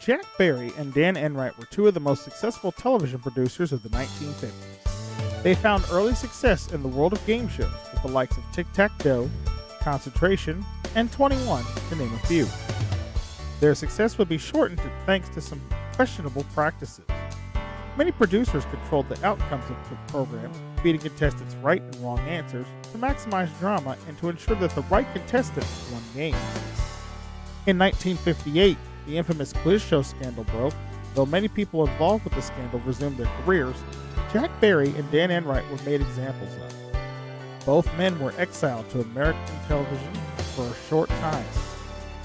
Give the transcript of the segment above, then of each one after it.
Jack Barry and Dan Enright were two of the most successful television producers of the 1950s. They found early success in the world of game shows with the likes of Tic-Tac-Dough, Concentration, and 21, to name a few. Their success would be shortened thanks to some questionable practices. Many producers controlled the outcomes of the program, feeding contestants right and wrong answers to maximize drama and to ensure that the right contestants won games. In 1958, the infamous quiz show scandal broke. Though many people involved with the scandal resumed their careers, Jack Barry and Dan Enright were made examples of. Both men were exiled to American television for a short time.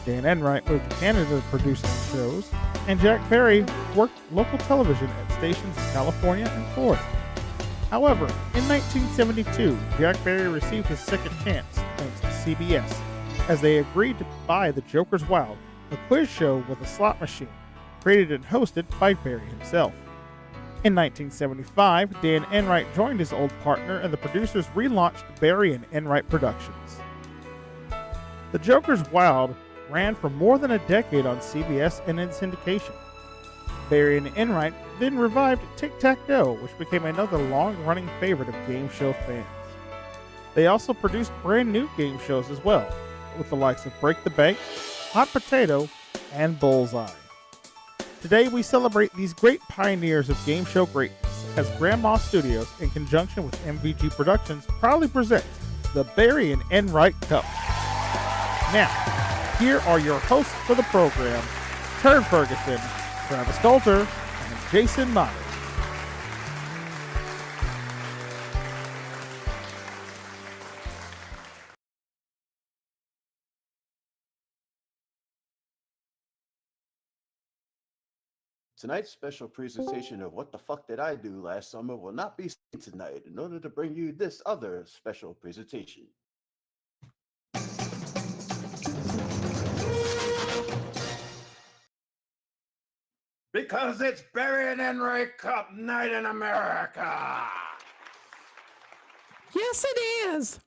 Dan Enright moved to Canada to produce some shows, and Jack Barry worked local television at stations in California and Florida. However, in 1972, Jack Barry received his second chance thanks to CBS, as they agreed to buy The Joker's Wild, a quiz show with a slot machine, created and hosted by Barry himself. In 1975, Dan Enright joined his old partner and the producers relaunched Barry and Enright Productions. The Joker's Wild ran for more than a decade on CBS and in syndication. Barry and Enright then revived Tic-Tac-Dough, which became another long-running favorite of game show fans. They also produced brand new game shows as well, with the likes of Break the Bank, Hot Potato, and Bullseye. Today we celebrate these great pioneers of game show greatness as Grandma Studios, in conjunction with MVG Productions, proudly presents the Barry and Enright Cup. Now, here are your hosts for the program, Turd Ferguson, Travis Coulter, and Jason Myers. Tonight's special presentation of What the Fuck Did I Do Last Summer will not be seen tonight in order to bring you this other special presentation. Because it's Barry and Enright Cup Night in America! Yes, it is!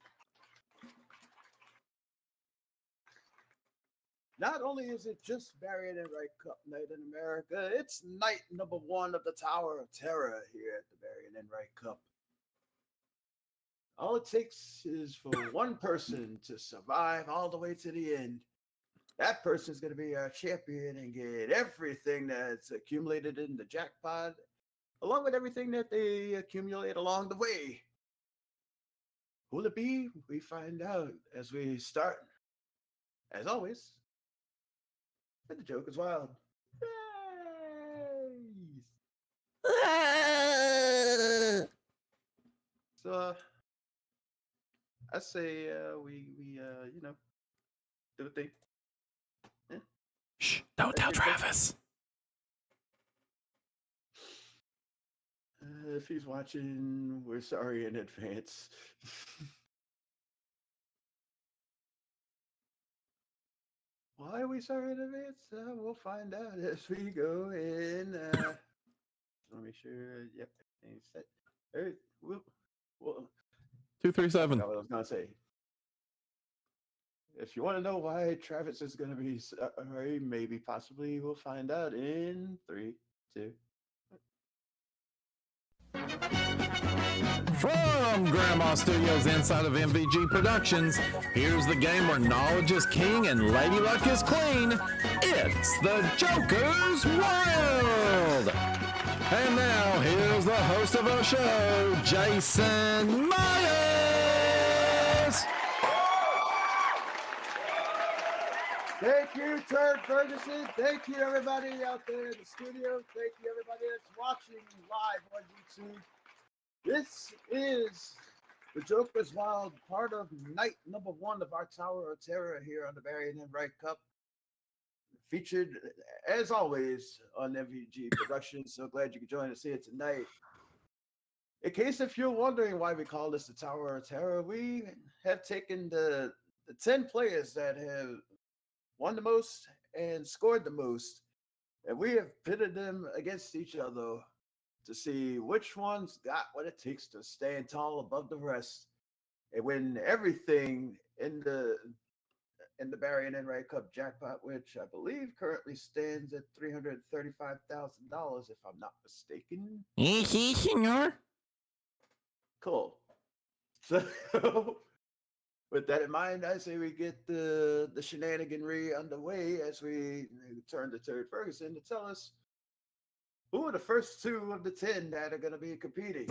Not only is it just Barry and Enright Cup Night in America, it's night number 1 of the Tower of Terror here at the Barry and Enright Cup. All it takes is for one person to survive all the way to the end. That person is going to be our champion and get everything that's accumulated in the jackpot, along with everything that they accumulate along the way. Who will it be? We find out as we start. As always, with the Joker's Wild. So, I say we do a thing. Yeah. Shh, don't tell Travis. If he's watching, we're sorry in advance. Why are we sorry in advance? We'll find out as we go in. Let me make sure. Yep, everything's set. Well, 237. I forgot what I was gonna say. If you want to know why Travis is gonna be sorry, maybe possibly we'll find out in 3, 2. From Grandma Studios inside of MVG Productions, here's the game where knowledge is king and Lady Luck is queen. It's the Joker's Wild! And now, here's the host of our show, Jason Myers! Thank you, Turd Ferguson. Thank you, everybody out there in the studio. Thank you, everybody that's watching live on YouTube. This is the Joker's Wild, part of night number 1 of our Tower of Terror here on the Barry and Enright Cup. Featured, as always, on MVG Productions. So glad you could join us here tonight. In case if you're wondering why we call this the Tower of Terror, we have taken the 10 players that have won the most and scored the most, and we have pitted them against each other to see which one's got what it takes to stand tall above the rest and win everything in the Barry and Enright Cup jackpot, which I believe currently stands at $335,000, if I'm not mistaken. Yes, senor. Cool. So, with that in mind, I say we get the shenaniganry underway as we turn to Turd Ferguson to tell us Who are the first 2 of the 10 that are going to be competing?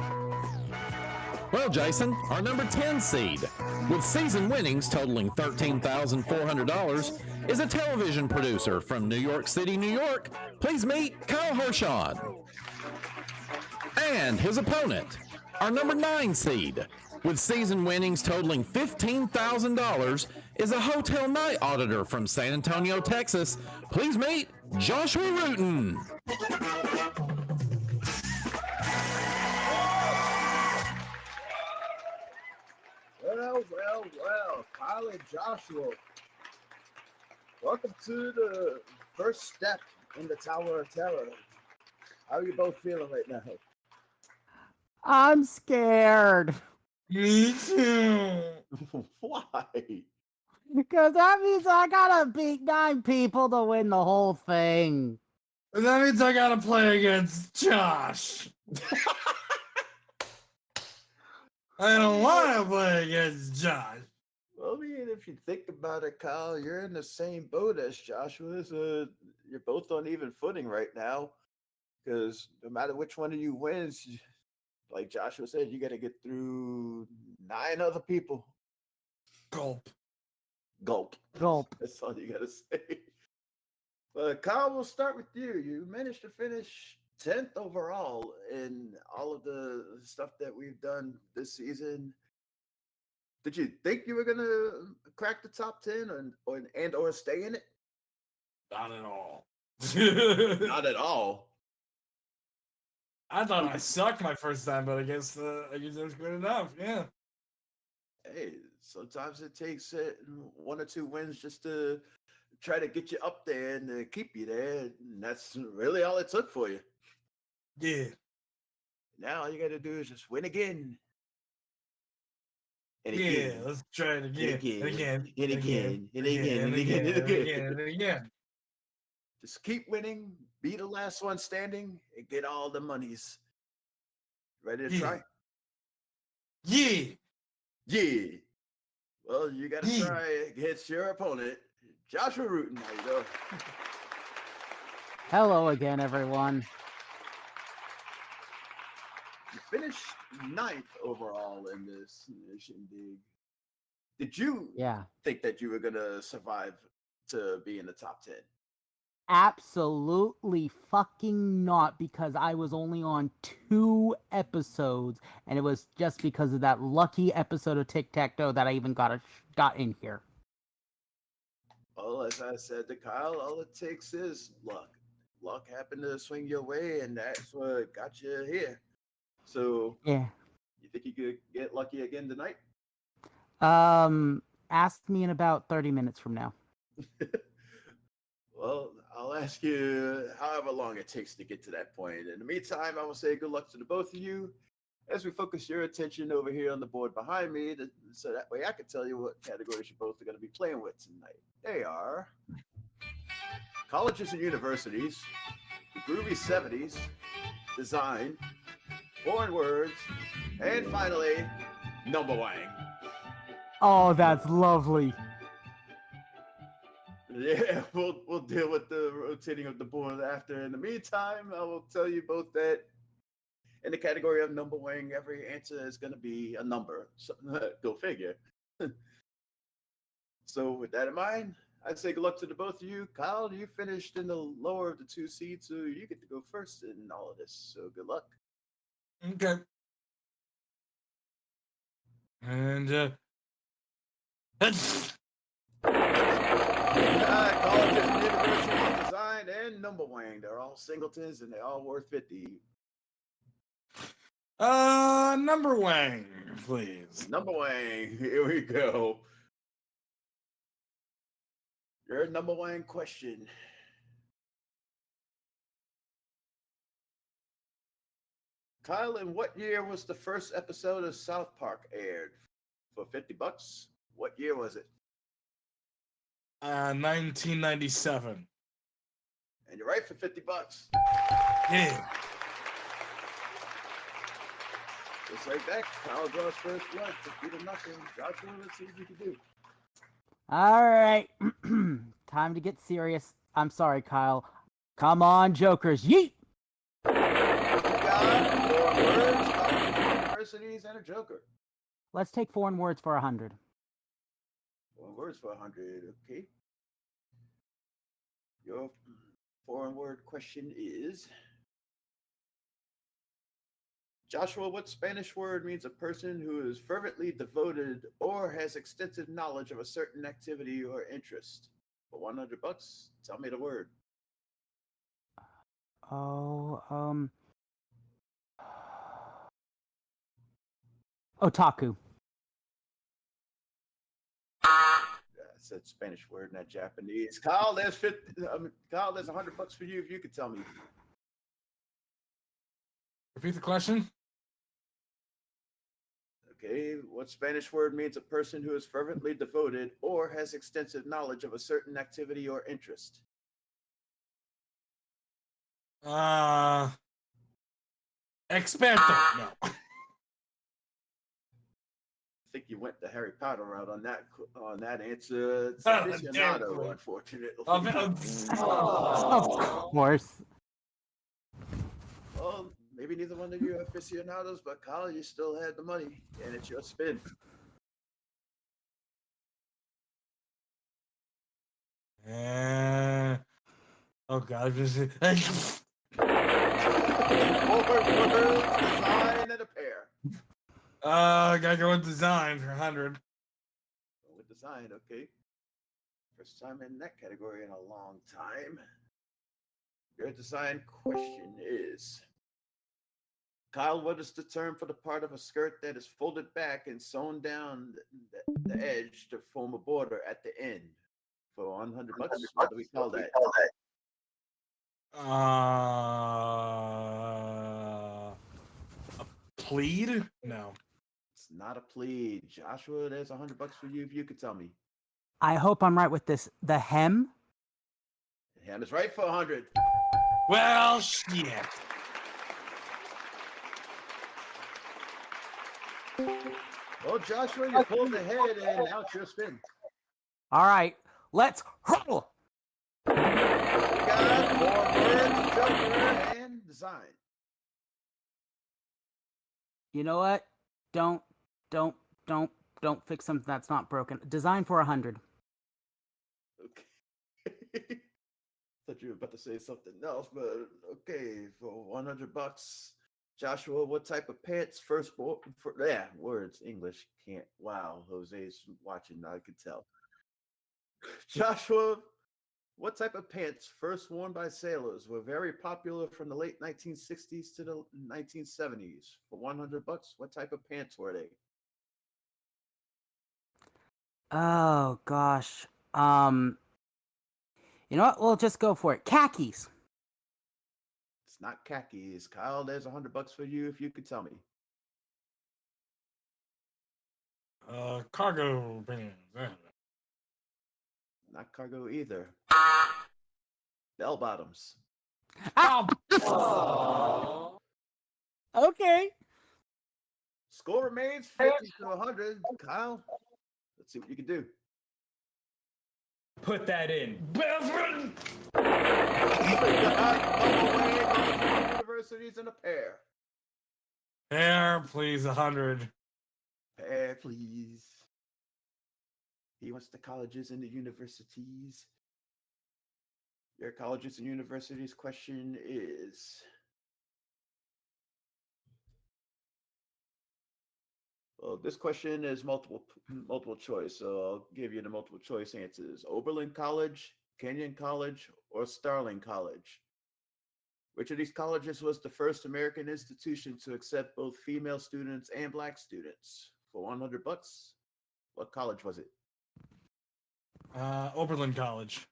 Well, Jason, our number 10 seed, with season winnings totaling $13,400, is a television producer from New York City, New York. Please meet Kyle Hershon. And his opponent, our number 9 seed, with season winnings totaling $15,000, is a hotel night auditor from San Antonio, Texas. Please meet Joshua Rutan. Well, Kyle and Joshua, welcome to the first step in the Tower of Terror. How are you both feeling right now? I'm scared. Me too. Why? Because that means I gotta beat 9 people to win the whole thing. And that means I gotta play against Josh. I don't want to play against Josh. Well, I mean, if you think about it, Kyle, you're in the same boat as Joshua. So you're both on even footing right now. Because no matter which one of you wins, like Joshua said, you got to get through 9 other people. Gulp. Gulp. Gulp. That's all you got to say. Kyle, we'll start with you. You managed to finish 10th overall in all of the stuff that we've done this season. Did you think you were going to crack the top 10 or stay in it? Not at all. Not at all. I thought I sucked my first time, but I guess it was good enough. Yeah. Hey, sometimes it takes 1 or 2 wins just to try to get you up there and keep you there. And that's really all it took for you. Yeah. Now all you got to do is just win again. And Yeah, again. let's try it again. And again. And again. And again. And again. Just keep winning, be the last one standing, and get all the monies. Ready to try? Yeah. Yeah. Well, you got to try against your opponent, Joshua Rutan. How you doing? Hello again, everyone. You finished 9th overall in this shindig. Did you think that you were going to survive to be in the top 10? Absolutely fucking not, because I was only on 2 episodes, and it was just because of that lucky episode of Tic-Tac-Dough that I even got in here. Well, as I said to Kyle, all it takes is luck. Luck happened to swing your way, and that's what got you here. So, yeah, you think you could get lucky again tonight? Ask me in about 30 minutes from now. Well, I'll ask you however long it takes to get to that point. In the meantime, I will say good luck to the both of you as we focus your attention over here on the board behind me, so that way I can tell you what categories you both are going to be playing with tonight. They are colleges and universities, the groovy 70s, design, foreign words, and finally, number one. Oh, that's lovely. Yeah, we'll deal with the rotating of the board after. In the meantime, I will tell you both that in the category of number wing, every answer is going to be a number. So, go figure. So with that in mind, I'd say good luck to the both of you. Kyle, you finished in the lower of the 2 seeds, so you get to go first in all of this. So good luck. Okay. And Colleges and universities, design, and number wing. They're all singletons, and they're all worth 50. number wang, please. Number wing. Here we go. Your number one question. Kyle, in what year was the first episode of South Park aired? For $50? What year was it? 1997. And you're right for $50. Yeah. Just like that, Kyle draws first blood. 50 to nothing. Joshua, let's see what you can do. All right. Time to get serious. I'm sorry, Kyle. Come on, Jokers. Yeet! got 4 words, colleges, universities, and a joker. Let's take foreign words for 100. 4 words for 100. Okay. Your foreign word question is Joshua, what Spanish word means a person who is fervently devoted or has extensive knowledge of a certain activity or interest? For $100, tell me the word. Oh, otaku. I said Spanish word, not Japanese. Kyle, there's Kyle, there's $100 for you if you could tell me. Repeat the question. Okay, what Spanish word means a person who is fervently devoted or has extensive knowledge of a certain activity or interest? Experto. No. I think you went the Harry Potter route on that answer. It's aficionado, unfortunately. Of course. Well, maybe neither one of you are aficionados, but Kyle, you still had the money, and it's your spin. Oh God, Four words, design, and a pair. Gotta go with design for 100. With design, okay. First time in that category in a long time. Your design question is Kyle, what is the term for the part of a skirt that is folded back and sewn down the edge to form a border at the end? For $100, what do we call that? A pleat? No. It's not a pleat. Joshua, there's $100 for you if you could tell me. I hope I'm right with this. The hem? The hem is right for 100. Well, shit. Well, Joshua, you pulled ahead, and now it's your spin. All right, let's hurl. We got 4 words, joker, and design. You know what? Don't fix something that's not broken. Design for 100. Okay. Thought you were about to say something else, but okay, for $100, Joshua, what type of pants firstborn? Words, English can't. Wow, Jose's watching. I can tell. Joshua, what type of pants first worn by sailors were very popular from the late 1960s to the 1970s? For $100, what type of pants were they? Oh gosh. You know what? We'll just go for it. Khakis. It's not khakis. Kyle, there's $100 for you if you could tell me. Cargo pants. Not cargo either. Bell bottoms. Oh. Okay. Score remains 50 to 100. Kyle, let's see what you can do. Put that in. Universities in a pair. Pair, please, 100. Pair, please. He wants the colleges and the universities. Your colleges and universities question is well, this question is multiple choice, so I'll give you the multiple choice answers. Oberlin College, Kenyon College, or Starling College? Which of these colleges was the first American institution to accept both female students and black students? For $100, what college was it? Oberlin College.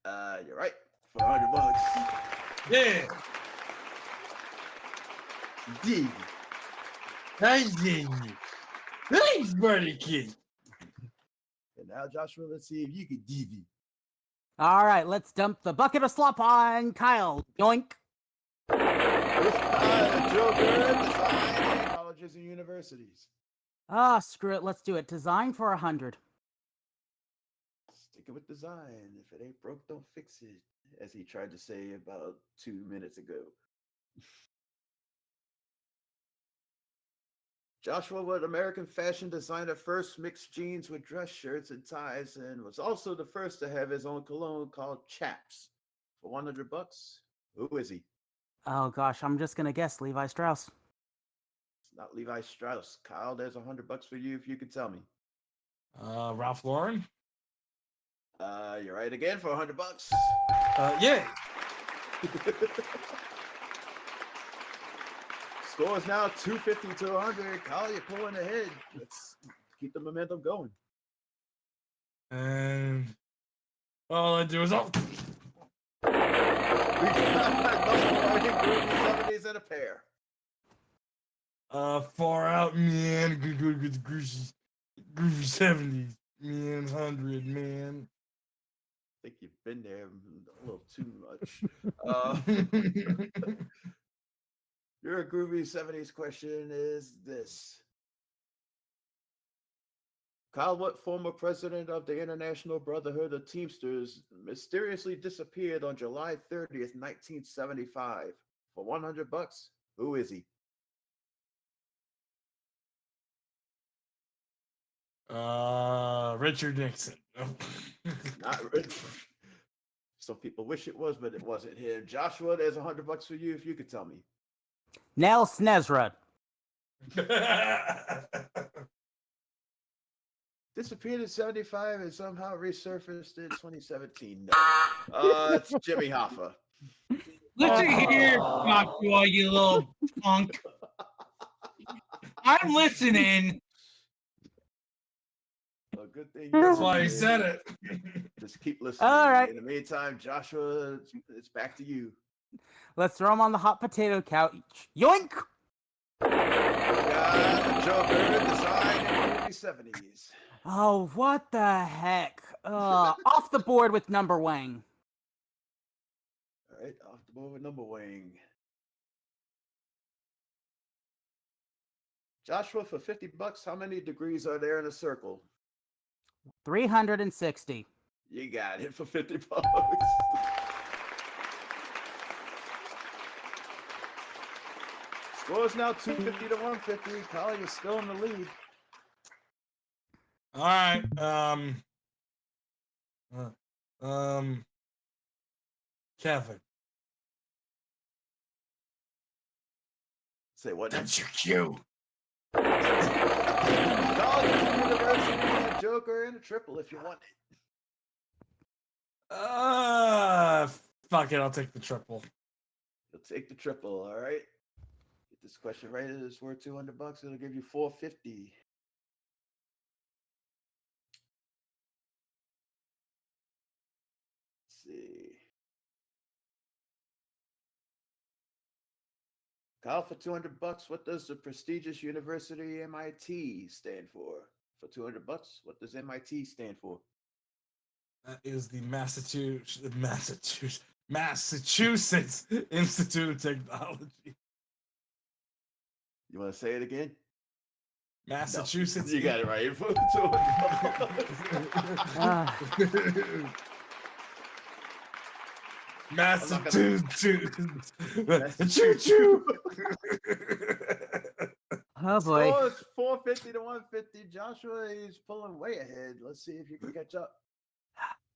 You're right. For $100. Yeah. D. Thanks, buddy kid. And now, Joshua, let's see if you can DV. All right, let's dump the bucket of slop on Kyle. Yoink. This time, Joker, design colleges and universities. Ah, screw it. Let's do it. Design for 100. Stick it with design. If it ain't broke, don't fix it. As he tried to say about 2 minutes ago. Joshua, what American fashion designer first mixed jeans with dress shirts and ties, and was also the first to have his own cologne called Chaps for $100? Who is he? Oh gosh, I'm just gonna guess Levi Strauss. It's not Levi Strauss. Kyle, there's $100 for you if you could tell me. Ralph Lauren. You're right again for $100. Yeah. Score is now 250 to 100. Kyle, you're pulling ahead. Let's keep the momentum going. And all I do is We got number 70s and a pair. far out, man. Good groovy 70s, man. 100, man. I think you've been there a little too much. Your groovy 70s question is this. Kyle, what former president of the International Brotherhood of Teamsters mysteriously disappeared on July 30th, 1975? For $100, who is he? Richard Nixon. Not Rich. Some people wish it was, but it wasn't him. Joshua, there's $100 for you if you could tell me. Nell Snesrud. Disappeared in 75 and somehow resurfaced in 2017. No. It's Jimmy Hoffa. Listen here, Joshua, you little punk. I'm listening. A good thing. That's why he said it. Just keep listening. All right. In the meantime, Joshua, it's back to you. Let's throw him on the hot potato couch. Yoink! We got the Joker design in the 70s. Oh, what the heck? Off the board with number wang. All right, off the board with number wing. Joshua, for $50, how many degrees are there in a circle? 360. You got it for $50. Score is now 250 to 150. Kyle, you're still in the lead. All right. Kevin. Say what? That's your cue. Colleges and universities, a joker and a triple if you want it. Fuck it. I'll take the triple. You'll take the triple, all right? Get this question right. It is worth $200. It'll give you $450. Let's see. Kyle, for $200, what does the prestigious university MIT stand for? For $200, what does MIT stand for? That is the Massachusetts Institute of Technology. You want to say it again? Massachusetts. No, you got it right. For $200. Massachusetts. Choo-choo. Oh boy. Score is 450 to 150. Joshua is pulling way ahead. Let's see if you can catch up.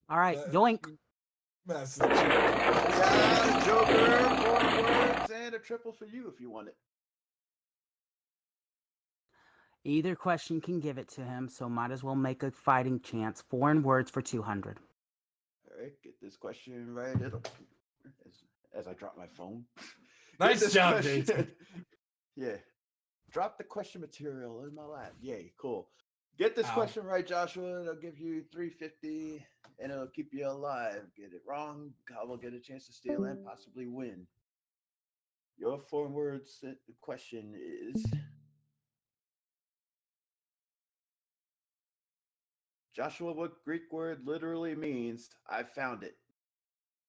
All right, yoink. Massachusetts. Yeah, Joker, 4 words, and a triple for you if you want it. Either question can give it to him, so might as well make a fighting chance. Foreign words for 200. All right, get this question right. As I drop my phone. Nice job, Jason. Yeah. Drop the question material in my lap. Yay, cool. Get this question right, Joshua. It'll give you $350 and it'll keep you alive. Get it wrong, Kyle will get a chance to steal and possibly win. Your 4 words question is Joshua, what Greek word literally means I found it?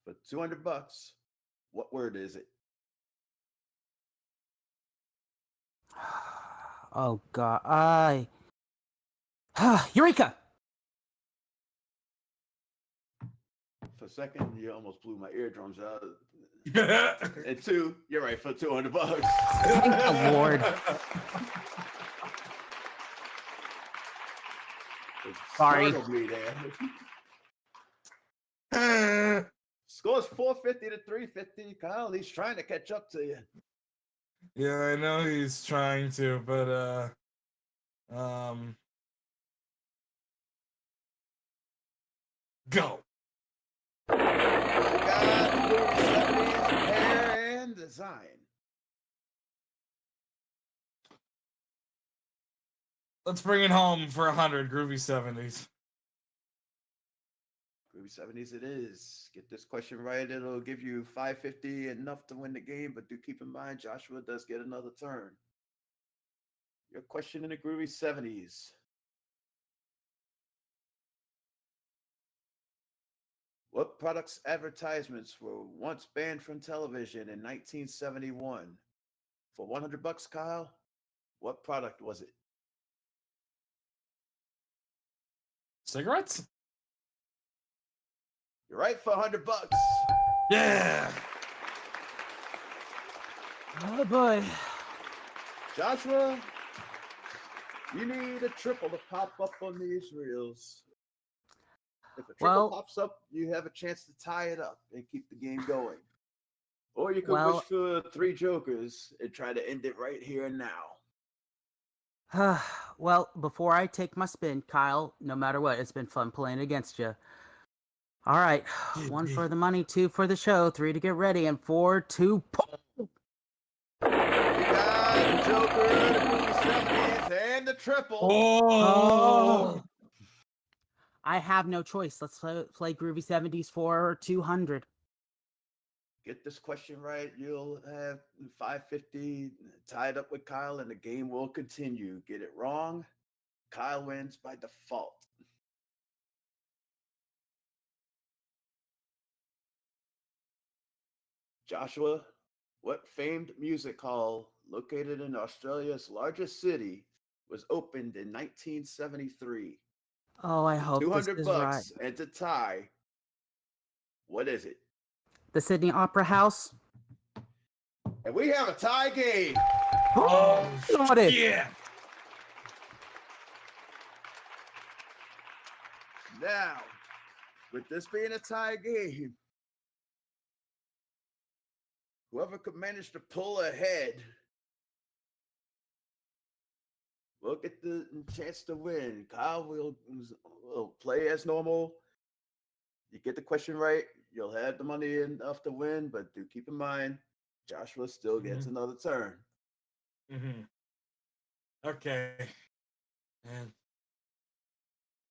For $200, what word is it? Oh god. Eureka! For a second, you almost blew my eardrums out. And 2, you're right, for $200. Thank the Lord. Sorry. Startled me there. Score's 450 to 350. Kyle, he's trying to catch up to you. Yeah, I know he's trying to, but go. We got the movie 70s hair and design. Let's bring it home for 100 groovy 70s. Groovy 70s it is. Get this question right. It'll give you 550, enough to win the game, but do keep in mind Joshua does get another turn. Your question in the Groovy 70s. What products' advertisements were once banned from television in 1971? For 100 bucks, Kyle, what product was it? Cigarettes? You're right for 100 bucks. Yeah. Oh boy. Joshua, you need a triple to pop up on these reels. If a triple Well- pops up, you have a chance to tie it up and keep the game going. Or you could Well- wish for 3 jokers and try to end it right here and now. Well, before I take my spin, Kyle, no matter what, it's been fun playing against you. All right, 1 for the money, 2 for the show, 3 to get ready, and 4 to pull. We got the Joker, the movie 70s, and the triple. Oh. I have no choice. Let's play Groovy 70s for 200. Get this question right, you'll have 550 tied up with Kyle, and the game will continue. Get it wrong, Kyle wins by default. Joshua, what famed music hall located in Australia's largest city was opened in 1973? Oh, I hope this 200 is bucks right. and to tie. What is it? The Sydney Opera House. And we have a tie game. Oh, Got it. yeah. Now, with this being a tie game, whoever could manage to pull ahead will get the chance to win. Kyle will play as normal. You get the question right, you'll have the money enough to win, but do keep in mind, Joshua still gets another turn. Okay. And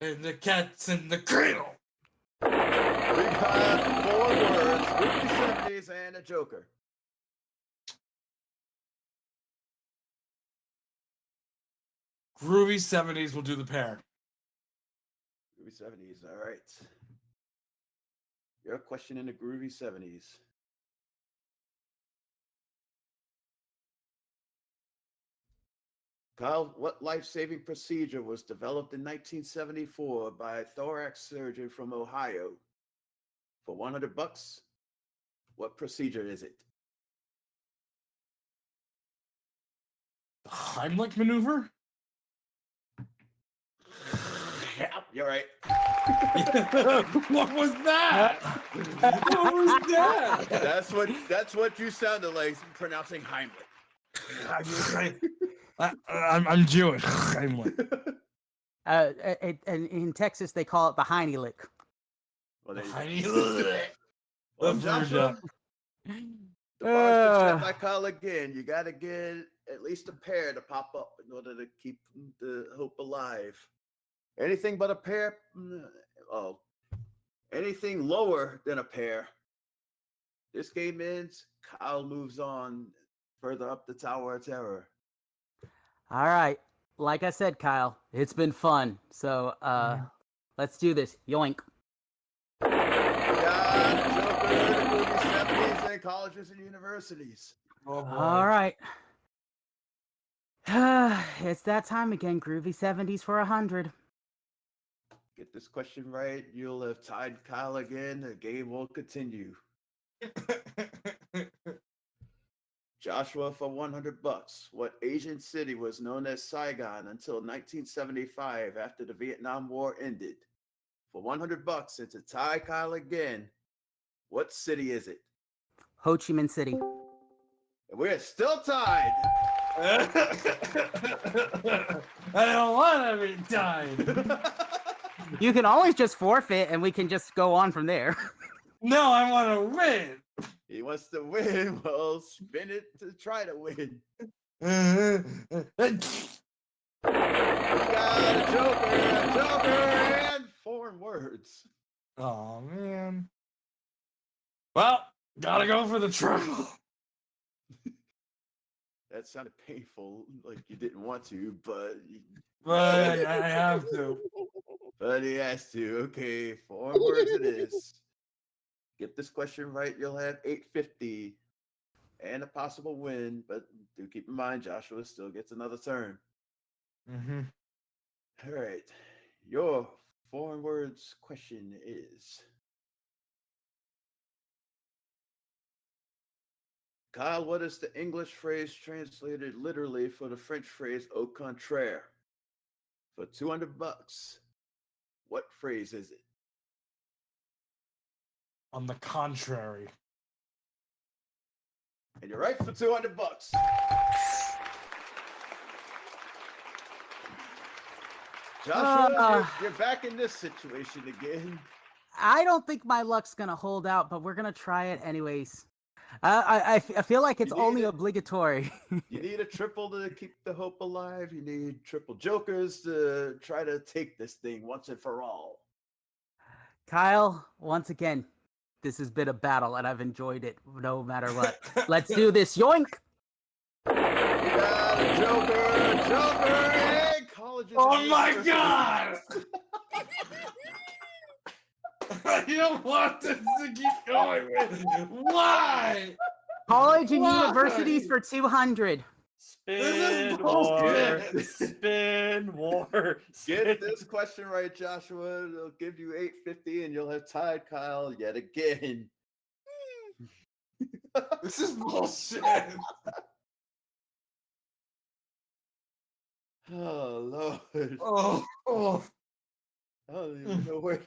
the cat's in the cradle. We got 4 words, Groovy 70s and a joker. Groovy 70s will do the pair. Groovy 70s, all right. Your question in the Groovy 70s. Kyle, what life-saving procedure was developed in 1974 by a thorax surgeon from Ohio? For 100 bucks, what procedure is it? The Heimlich maneuver? Yeah, you're right. What was that? What was that? That's what you sounded like pronouncing Heimlich. I'm Jewish. Heimlich. And in Texas, they call it the Heiny Lick. Well, there you go. Heimlich. Well, That's Joshua, the bar's been set by Kyle again. You got to get at least a pair to pop up in order to keep the hope alive. Anything but a pair, anything lower than a pair. This game ends. Kyle moves on further up the Tower of Terror. All right. Like I said, Kyle, it's been fun. So let's do this. Yoink. We got Joker, the movie 70s, and colleges and universities. Oh, boy. All right. It's that time again. Groovy 70s for 100. Get this question right, you'll have tied Kyle again. The game will continue. Joshua for 100 bucks. What Asian city was known as Saigon until 1975 after the Vietnam War ended? For 100 bucks, and to tie Kyle again, what city is it? Ho Chi Minh City. And we're still tied. I don't want to be tied. You can always just forfeit and we can just go on from there. No, I want to win. He wants to win. Well, spin it to try to win. We got a joker, and foreign words. Oh, man. Well, gotta go for the triple. That sounded painful, like you didn't want to, but But I have to. But he has to. Okay, foreign words it is. Get this question right, you'll have $850 and a possible win. But do keep in mind, Joshua still gets another turn. Mm-hmm. All right, your foreign words question is: Kyle, what is the English phrase translated literally for the French phrase "au contraire"? For 200 bucks, what phrase is it? On the contrary. And you're right for 200 bucks. Joshua, you're back in this situation again. I don't think my luck's gonna hold out, but we're gonna try it anyways. I feel like it's only obligatory. You need a triple to keep the hope alive. You need triple jokers to try to take this thing once and for all. Kyle, once again, this has been a battle and I've enjoyed it no matter what. Let's do this. Yoink! You got a joker, and colleges. Oh my god! I don't want this to keep going. Why? College and universities for 200. This is War, bullshit. spin war. Get this question right, Joshua. It'll give you $850, and you'll have tied Kyle yet again. This is bullshit. Oh Lord! Oh. I don't even know where.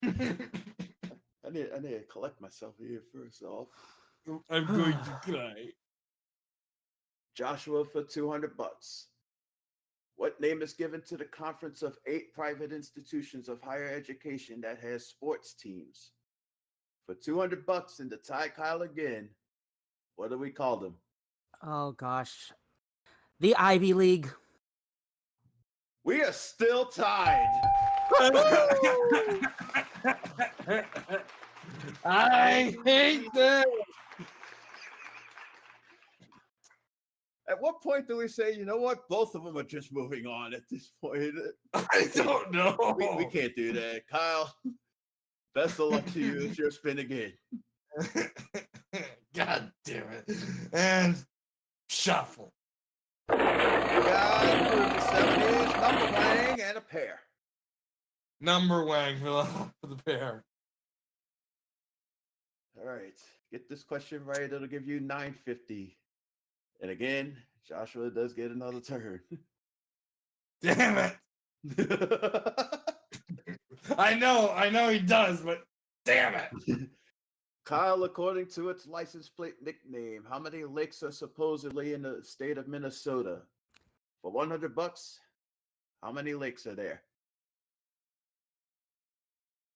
I need to collect myself here first off. I'm going to cry. Joshua for 200 bucks. What name is given to the conference of 8 private institutions of higher education that has sports teams? For 200 bucks and to tie Kyle again, what do we call them? Oh gosh. The Ivy League. We are still tied. I hate this. At what point do we say, you know what? Both of them are just moving on at this point. I don't know. We can't do that. Kyle, best of luck to you. It's your spin again. God damn it. And shuffle. You got the 70s, number wang, and a pair. Number wang for the pair. All right. Get this question right. It'll give you $950. And again, Joshua does get another turn. Damn it. I know he does, but damn it. Kyle, according to its license plate nickname, how many lakes are supposedly in the state of Minnesota? For 100 bucks, how many lakes are there?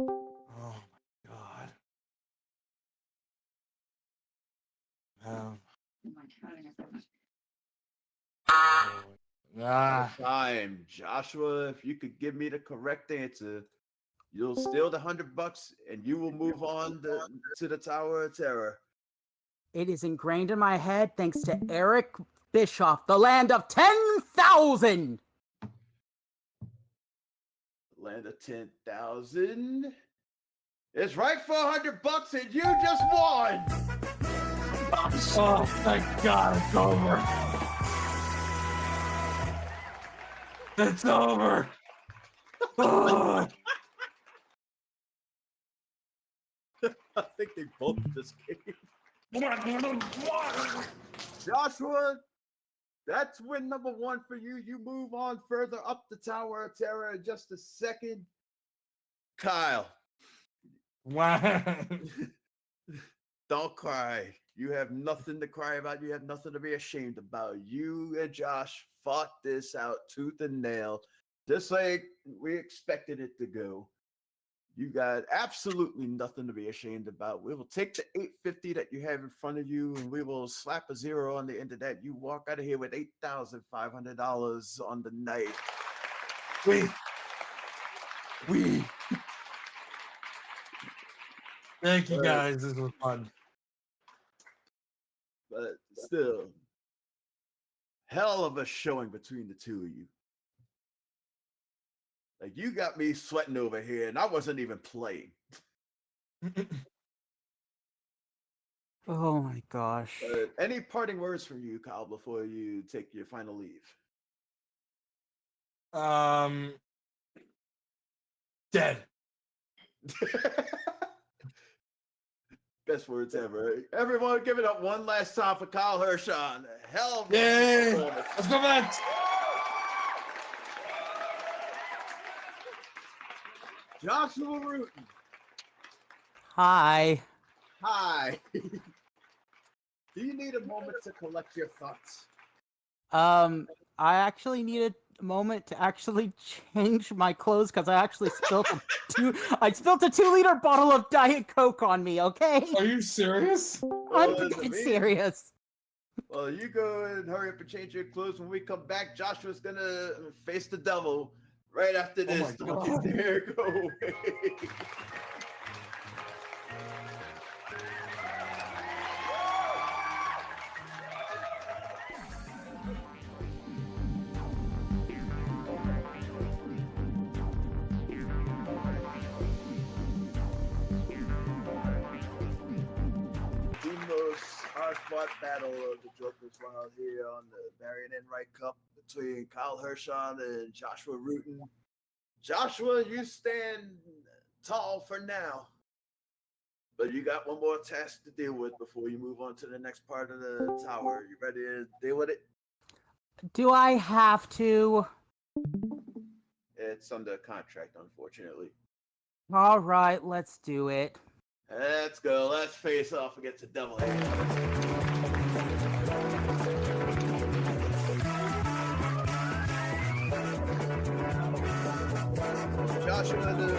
Oh my god. Time, Joshua. If you could give me the correct answer, you'll steal the 100 bucks and you will move on to the Tower of Terror. It is ingrained in my head thanks to Eric Bischoff, the land of 10,000. Land of 10,000. It's right for 100 bucks and you just won. Oh, thank God, it's over. It's over. Oh. I think they both just came. Joshua, that's win number 1 for you. You move on further up the Tower of Terror in just a second. Kyle, Wow. don't cry. You have nothing to cry about. You have nothing to be ashamed about. You and Josh fought this out tooth and nail, just like we expected it to go. You got absolutely nothing to be ashamed about. We will take the $850 that you have in front of you, and we will slap a 0 on the end of that. You walk out of here with $8,500 on the night. We. Thank you guys. This was fun. But still, hell of a showing between the two of you. Like, you got me sweating over here, and I wasn't even playing. Oh my gosh. Any parting words from you, Kyle, before you take your final leave? Dead. Best words ever. Everyone, give it up one last time for Kyle Hershon. Hell of a Yay! performance. Let's go back. Joshua Rutan. Hi. Hi. Do you need a moment to collect your thoughts? I actually needed a moment to actually change my clothes because I actually spilled I spilled a 2-liter bottle of Diet Coke on me, okay? Are you serious? I'm Well, dead serious. Well, you go and hurry up and change your clothes. When we come back, Joshua's gonna face the devil right after this. my Don't God. you dare go away. The most hard-fought battle of the Joker's Wild here on the Barry and Enright Cup between Kyle Hershon and Joshua Rutan. Joshua, you stand tall for now, but you got one more task to deal with before you move on to the next part of the tower. You ready to deal with it? Do I have to? It's under contract, unfortunately. All right, let's do it. Let's go. Let's face off against the devil here. Joshua, the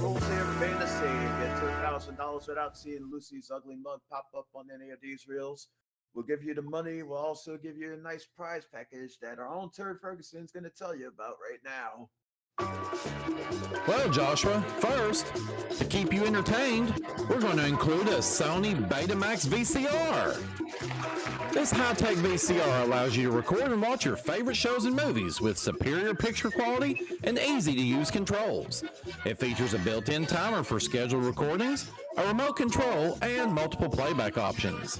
rules here remain the same. Get $2,000 without seeing Lucy's ugly mug pop up on any of these reels. We'll give you the money. We'll also give you a nice prize package that our own Turd Ferguson's going to tell you about right now. Well, Joshua, first, to keep you entertained, we're going to include a Sony Betamax VCR. This high-tech VCR allows you to record and watch your favorite shows and movies with superior picture quality and easy-to-use controls. It features a built-in timer for scheduled recordings, a remote control, and multiple playback options.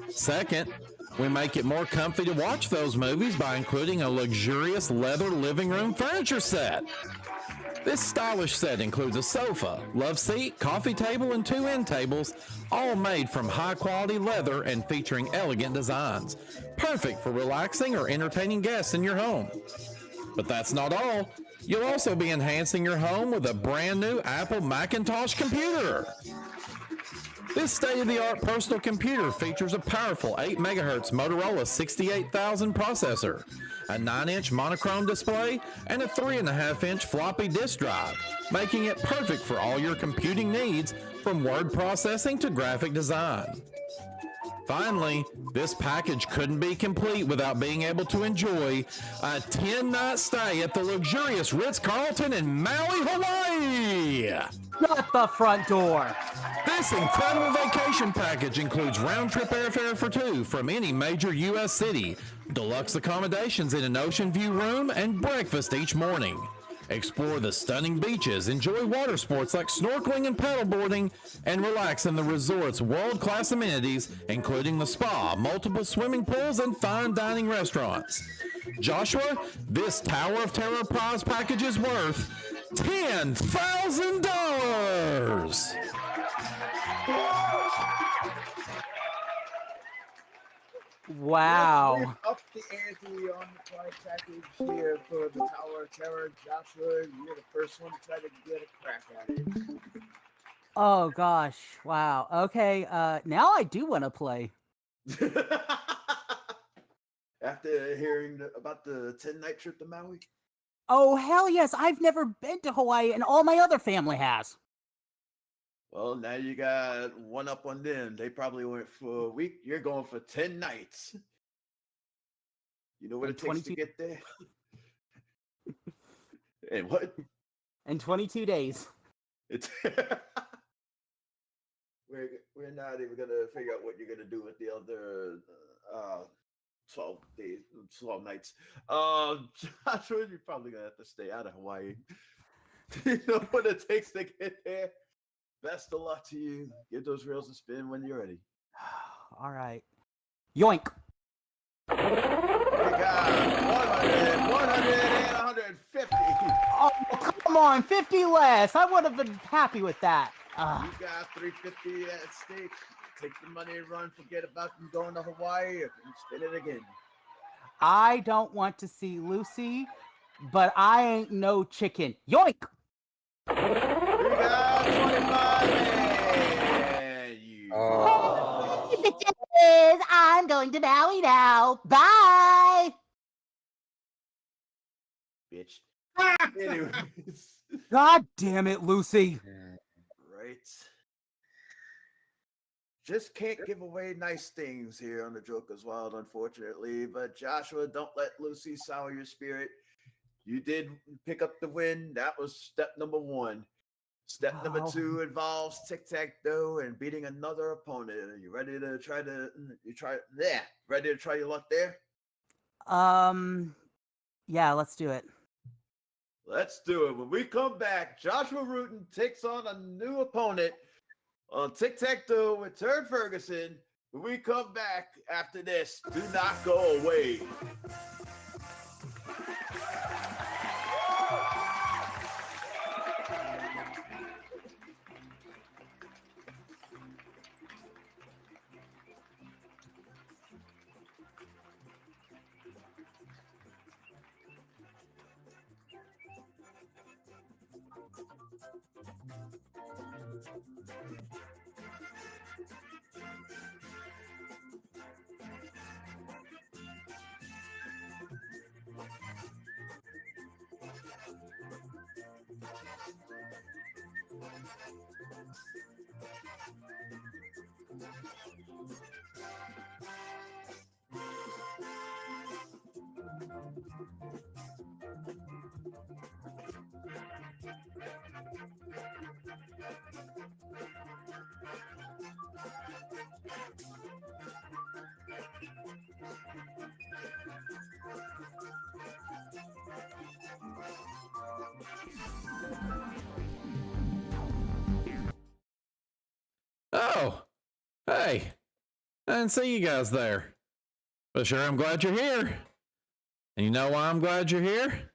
Second, we make it more comfy to watch those movies by including a luxurious leather living room furniture set. This stylish set includes a sofa, love seat, coffee table, and 2 end tables, all made from high-quality leather and featuring elegant designs. Perfect for relaxing or entertaining guests in your home. But that's not all. You'll also be enhancing your home with a brand new Apple Macintosh computer. This state-of-the-art personal computer features a powerful 8 MHz Motorola 68000 processor, a 9-inch monochrome display, and a 3.5-inch floppy disk drive, making it perfect for all your computing needs, from word processing to graphic design. Finally, this package couldn't be complete without being able to enjoy a 10-night stay at the luxurious Ritz-Carlton in Maui, Hawaii. Shut the front door. This incredible vacation package includes round-trip airfare for 2 from any major U.S. city, deluxe accommodations in an ocean view room, and breakfast each morning. Explore the stunning beaches, enjoy water sports like snorkeling and paddleboarding, and relax in the resort's world-class amenities, including the spa, multiple swimming pools, and fine dining restaurants. Joshua, this Tower of Terror prize package is worth $10,000! Wow. We've upped the ante on the prize package here for the Tower of Terror. Joshua, you're the first one to try to get a crack at it. Oh gosh. Wow. Okay. Now I do want to play. After hearing about the 10-night trip to Maui? Oh hell yes! I've never been to Hawaii, and all my other family has. Well, now you got one up on them. They probably went for a week. You're going for 10 nights. You know what And it takes to get there? And what? In 22 days. It's we're not even gonna figure out what you're gonna do with the other 12 days, 12 nights. Joshua, you're probably gonna have to stay out of Hawaii. You know what it takes to get there. Best of luck to you. Get those rails a spin when you're ready. All right. Yoink. We got 100, 100, and 150. Oh, come on, 50 less. I would have been happy with that. You got 350 at stake. Take the money and run. Forget about you going to Hawaii and spin it again. I don't want to see Lucy, but I ain't no chicken. Yoink. We got 25 and you. Bitches, I'm going to Maui now. Bye. Bitch. Anyways. God damn it, Lucy. Right. Just can't give away nice things here on the Joker's Wild, unfortunately. But Joshua, don't let Lucy sour your spirit. You did pick up the win. That was step number 1. Step number 2 involves Tic-Tac-Dough and beating another opponent. Are you ready to ready to try your luck there? Yeah, let's do it. Let's do it. When we come back, Joshua Rutan takes on a new opponent on Tic-Tac-Dough with Turd Ferguson. When we come back after this, do not go away. Oh, hey, I didn't see you guys there. But sure, I'm glad you're here. And you know why I'm glad you're here?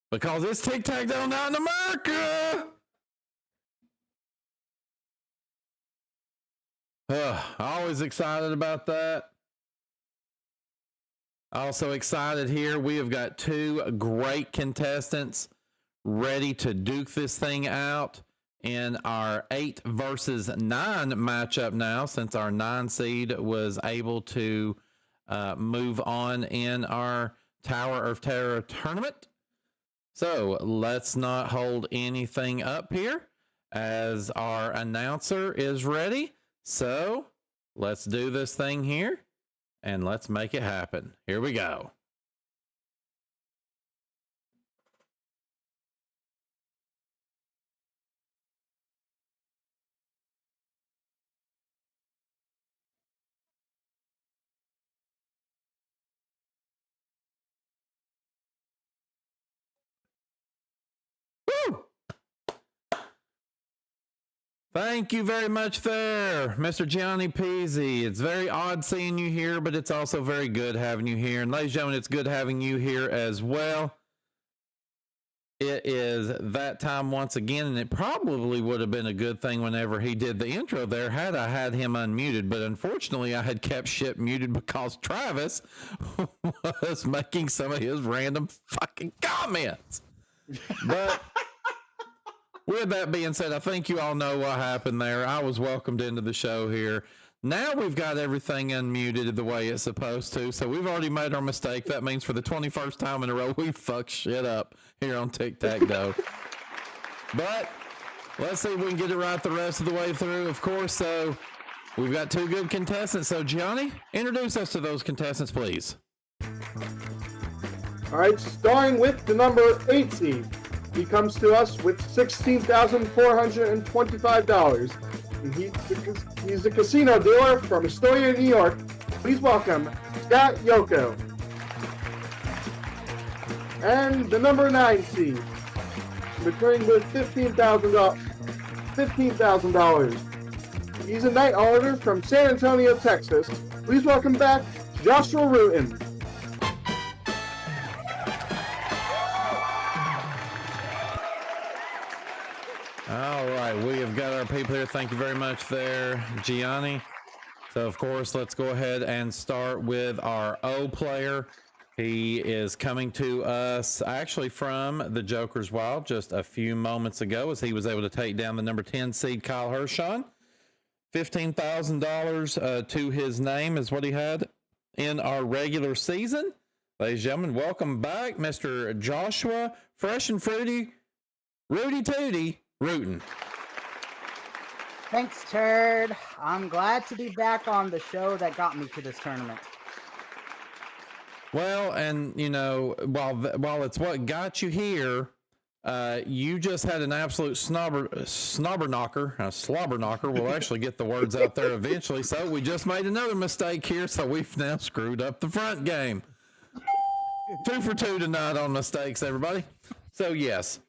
Because it's Tic-Tac-Dough Night in America! Always excited about that. Also excited here. We have got 2 great contestants ready to duke this thing out in our 8 versus 9 matchup now, since our 9 seed was able to move on in our Tower of Terror tournament. So let's not hold anything up here as our announcer is ready. So let's do this thing here and let's make it happen. Here we go. Woo! Thank you very much there, Mr. Gianni Peasy. It's very odd seeing you here, but it's also very good having you here. And ladies and gentlemen, it's good having you here as well. it is that time once again, and it probably would have been a good thing whenever he did the intro there had I had him unmuted, but unfortunately I had kept shit muted because Travis was making some of his random fucking comments. But with that being said, I think you all know what happened there. I was welcomed into the show here. Now we've got everything unmuted the way it's supposed to, so we've already made our mistake. That means for the 21st time in a row, we fucked shit up here on Tic-Tac-Dough. But let's see if we can get it right the rest of the way through, of course. So we've got two good contestants. So Gianni, introduce us to those contestants, please. All right, starting with the number 8 seed. He comes to us with $16,425. And he's a casino dealer from Astoria, New York. Please welcome Scott Yoko. And the number 9 seed, returning with $15,000. He's a night auditor from San Antonio, Texas. Please welcome back Joshua Rutan. All right, we have got our people here. Thank you very much there, Gianni. So, of course, let's go ahead and start with our O player. He is coming to us actually from the Joker's Wild just a few moments ago as he was able to take down the number 10 seed Kyle Hershon. $15,000 to his name is what he had in our regular season. Ladies and gentlemen, welcome back, Mr. Joshua, fresh and fruity, Rudy Tooty, Rutan. Thanks, Turd. I'm glad to be back on the show that got me to this tournament. Well, and you know, while it's what got you here, you just had an absolute slobber knocker. We'll actually get the words out there eventually. So we just made another mistake here, so we've now screwed up the front game. 2 for 2 tonight on mistakes, everybody. So yes.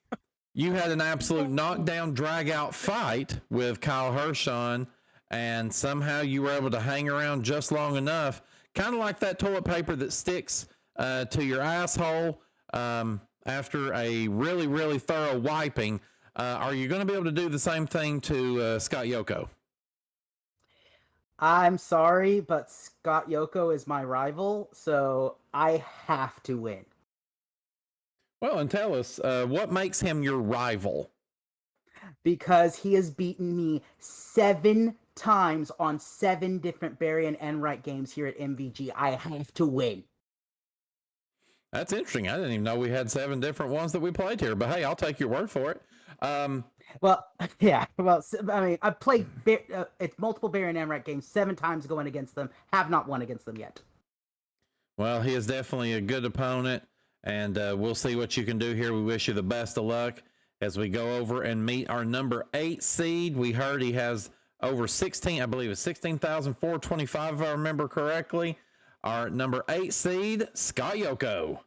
You had an absolute knockdown, drag-out fight with Kyle Hershon, and somehow you were able to hang around just long enough, kind of like that toilet paper that sticks to your asshole after a really, really thorough wiping. Are you going to be able to do the same thing to Scott Yoko? I'm sorry, but Scott Yoko is my rival, so I have to win. Well, and tell us, what makes him your rival? Because he has beaten me 7 times on 7 different Barry and Enright games here at MVG. I have to win. That's interesting. I didn't even know we had 7 different ones that we played here, but hey, I'll take your word for it. Well, yeah. Well, I mean, I've played it's multiple Barry and Enright games 7 times going against them. Have not won against them yet. Well, he is definitely a good opponent. And we'll see what you can do here. We wish you the best of luck as we go over and meet our number 8 seed. We heard he has over 16, I believe it's 16,425 if I remember correctly. Our number 8 seed, Scott Yoko.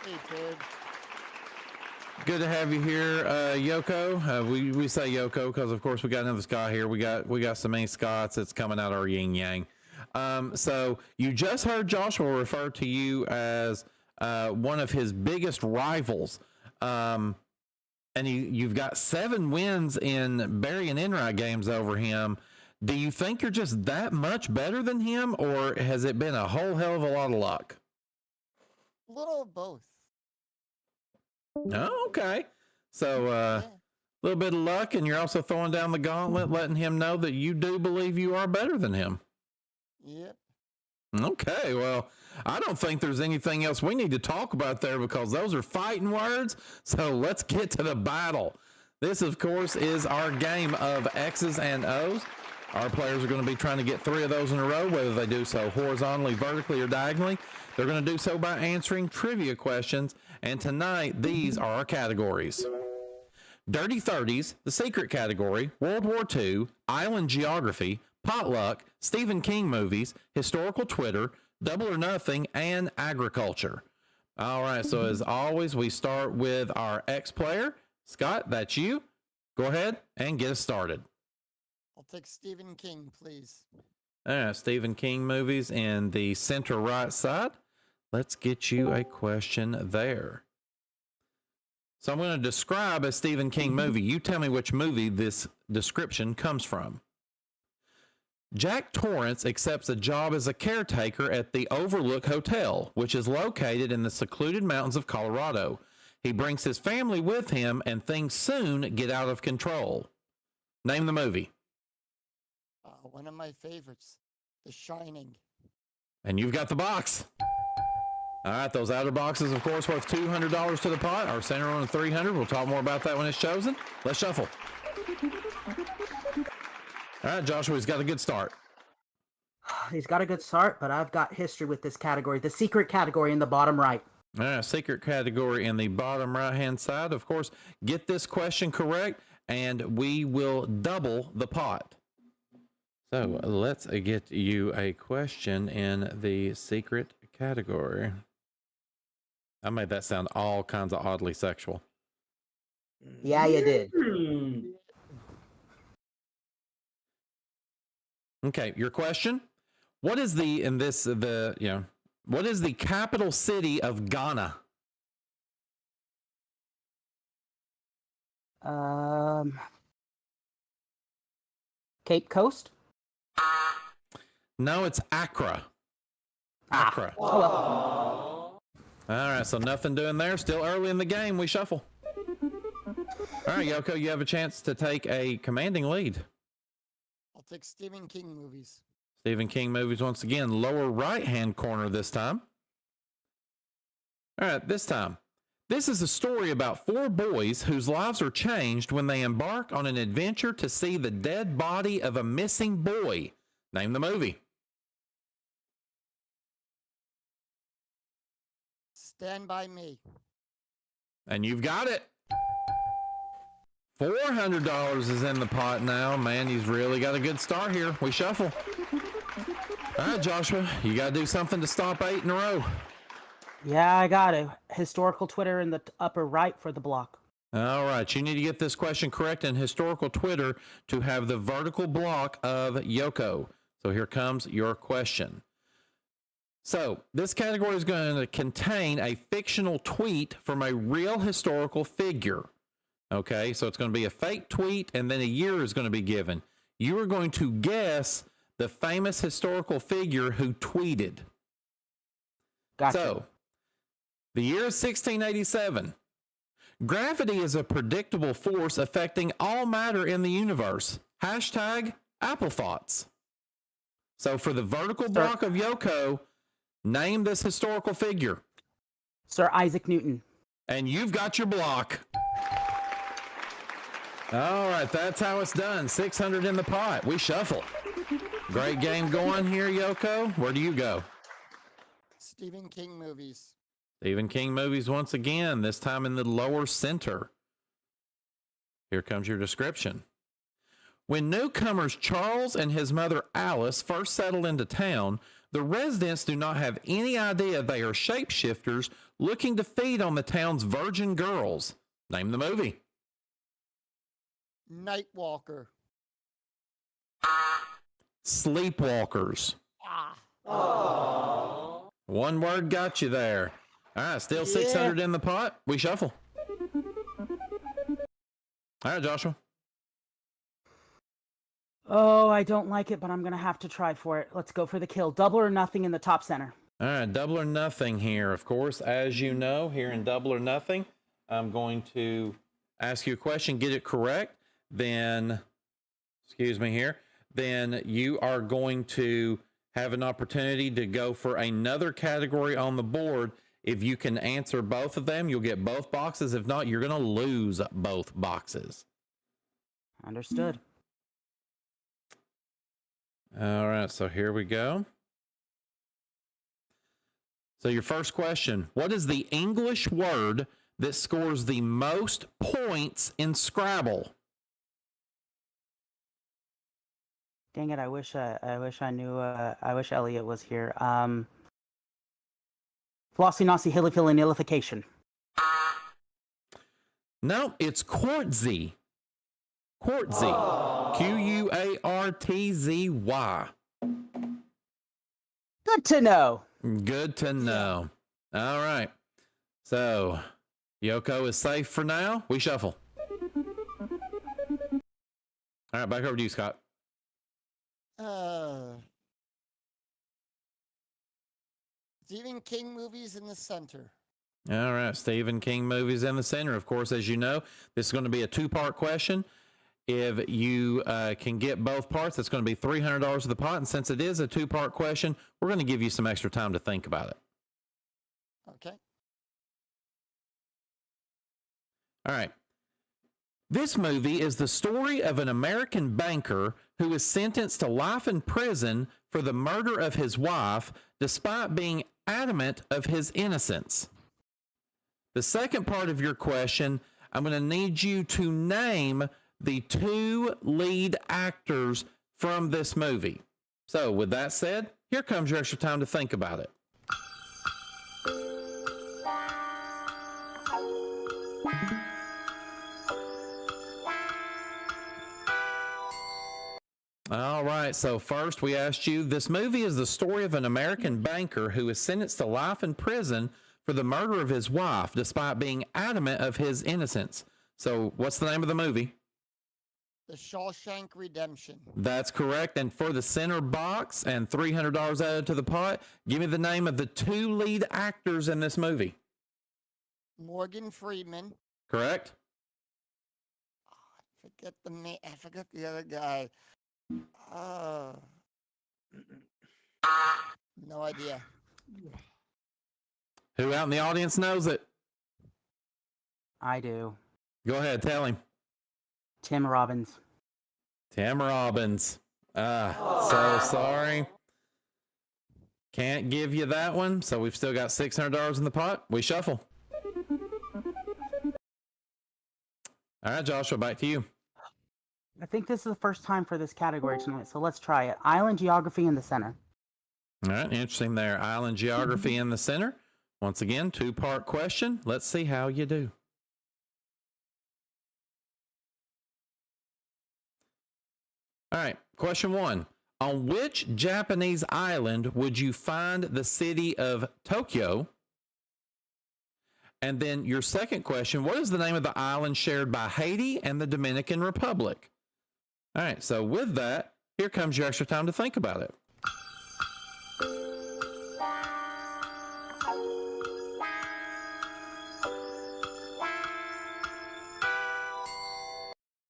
Hey, Ted. Good to have you here, Yoko. We say Yoko because, of course, we got another Scott here. We got so many Scots. It's coming out our yin yang. So you just heard Joshua refer to you as one of his biggest rivals. And you've got 7 wins in Barry and Enright games over him. Do you think you're just that much better than him, or has it been a whole hell of a lot of luck? A little of both. Oh, okay. So a little bit of luck, and you're also throwing down the gauntlet, letting him know that you do believe you are better than him. Yep. Okay, well, I don't think there's anything else we need to talk about there because those are fighting words. So let's get to the battle. This, of course, is our game of X's and O's. Our players are going to be trying to get 3 of those in a row, whether they do so horizontally, vertically, or diagonally. They're going to do so by answering trivia questions. And tonight, these are our categories. Dirty 30s, the secret category, World War II, island geography, potluck, Stephen King movies, historical Twitter, double or nothing, and agriculture. All right, so as always, we start with our X player. Scott, that's you. Go ahead and get us started. I'll take Stephen King, please. All right, Stephen King movies in the center right side. let's get you a question there. So I'm going to describe a Stephen King movie. You tell me which movie this description comes from. Jack Torrance accepts a job as a caretaker at the Overlook Hotel, which is located in the secluded mountains of Colorado. He brings his family with him, and things soon get out of control. Name the movie. One of my favorites, The Shining. And you've got the box. All right, those outer boxes, of course, worth $200 to the pot. Our center on $300. We'll talk more about that when it's chosen. Let's shuffle. All right, Joshua, he's got a good start. He's got a good start, but I've got history with this category. The secret category in the bottom right. All right, secret category in the bottom right-hand side. Of course, get this question correct, and we will double the pot. So let's get you a question in the secret category. I made that sound all kinds of oddly sexual. Yeah, you did. Okay, your question. What is what is the capital city of Ghana? Cape Coast? No, it's Accra. Accra. Oh, well. All right, so nothing doing there. Still early in the game. We shuffle. All right, Yoko, you have a chance to take a commanding lead. I'll take Stephen King movies. Stephen King movies once again, lower right-hand corner this time. All right, this time. This is a story about 4 boys whose lives are changed when they embark on an adventure to see the dead body of a missing boy. Name the movie. Stand By Me. And you've got it. $400 is in the pot now. Man, he's really got a good start here. We shuffle. All right, Joshua, you got to do something to stop 8 in a row. Yeah, I got it. Historical Twitter in the upper right for the block. All right, you need to get this question correct in historical Twitter to have the vertical block of Yoko. So here comes your question. So this category is going to contain a fictional tweet from a real historical figure. Okay, so it's going to be a fake tweet, and then a year is going to be given. You are going to guess the famous historical figure who tweeted. Gotcha. So, the year is 1687. Gravity is a predictable force affecting all matter in the universe. Hashtag Apple Thoughts. So, for the vertical block of Yoko, name this historical figure. Sir Isaac Newton. And you've got your block. All right, that's how it's done. 600 in the pot. We shuffle. Great game going here, Yoko. Where do you go? Stephen King movies. Stephen King movies once again, this time in the lower center. Here comes your description. When newcomers Charles and his mother Alice first settle into town, the residents do not have any idea they are shapeshifters looking to feed on the town's virgin girls. Name the movie. Nightwalker. Sleepwalkers. One word got you there. All right, still 600 in the pot. We shuffle. All right, Joshua. Oh, I don't like it, but I'm going to have to try for it. Let's go for the kill. Double or nothing in the top center. All right, double or nothing here. Of course, as you know, here in double or nothing, I'm going to ask you a question, get it correct. Then, excuse me here, then you are going to have an opportunity to go for another category on the board. If you can answer both of them, you'll get both boxes. If not, you're going to lose both boxes. Understood. All right, so here we go. So your first question, what is the English word that scores the most points in Scrabble? Dang it! I wish I knew. I wish Elliot was here. Flossy, nosy, hilly, filly, nullification. No, it's quartzy. Quartzy. Q-U-A-R-T-Z-Y. Good to know. Good to know. All right. So Yoko is safe for now. We shuffle. All right, back over to you, Scott. Stephen King movies in the center. All right, Stephen King movies in the center. Of course, as you know, this is going to be a two-part question. If you can get both parts, it's going to be $300 of the pot. And since it is a two-part question, we're going to give you some extra time to think about it. Okay. All right. This movie is the story of an American banker who is sentenced to life in prison for the murder of his wife, despite being adamant of his innocence. The second part of your question, I'm going to need you to name the two lead actors from this movie. So with that said, here comes your extra time to think about it. All right, so first we asked you, this movie is the story of an American banker who is sentenced to life in prison for the murder of his wife, despite being adamant of his innocence. So what's the name of the movie? The Shawshank Redemption. That's correct. And for the center box and $300 added to the pot, give me the name of the two lead actors in this movie. Morgan Freeman. Correct? I forget the other guy. No idea. Who out in the audience knows it? I do. Go ahead, tell him. Tim Robbins. Tim Robbins. So sorry. Can't give you that one. So we've still got $600 in the pot. We shuffle. All right, Joshua, back to you. I think this is the first time for this category tonight, so let's try it. Island geography in the center. All right, interesting there. Island geography in the center. Once again, two-part question. Let's see how you do. All right, question one. On which Japanese island would you find the city of Tokyo? And then your second question, what is the name of the island shared by Haiti and the Dominican Republic? All right, so with that, here comes your extra time to think about it.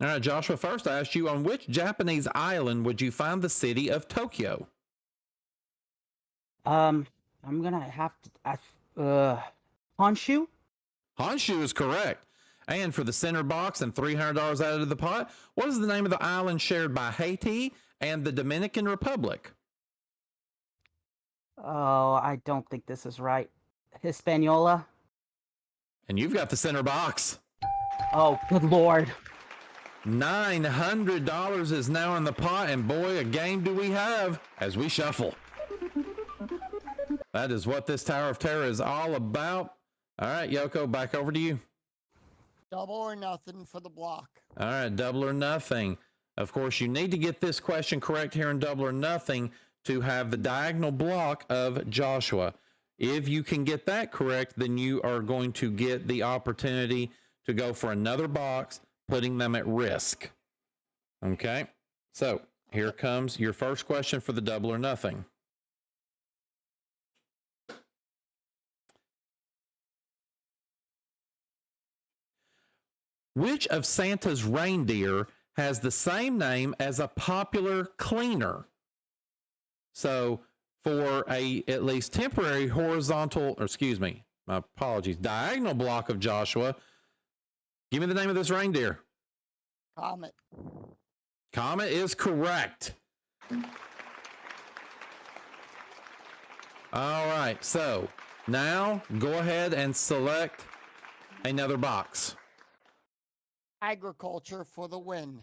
All right, Joshua, first I asked you, on which Japanese island would you find the city of Tokyo? I'm gonna have to, Honshu? Honshu is correct. And for the center box and $300 added to the pot, what is the name of the island shared by Haiti and the Dominican Republic? Oh, I don't think this is right. Hispaniola? And you've got the center box. Oh, good lord. $900 is now in the pot, and boy, a game do we have as we shuffle. That is what this Tower of Terror is all about. All right, Yoko, back over to you. Double or nothing for the block. All right, double or nothing. Of course, you need to get this question correct here in double or nothing to have the diagonal block of Joshua. If you can get that correct, then you are going to get the opportunity to go for another box, putting them at risk. Okay, so here comes your first question for the double or nothing. Which of Santa's reindeer has the same name as a popular cleaner? So for a at least temporary horizontal, or excuse me, my apologies, diagonal block of Joshua, give me the name of this reindeer. Comet. Comet is correct. All right, so now go ahead and select another box. Agriculture for the win.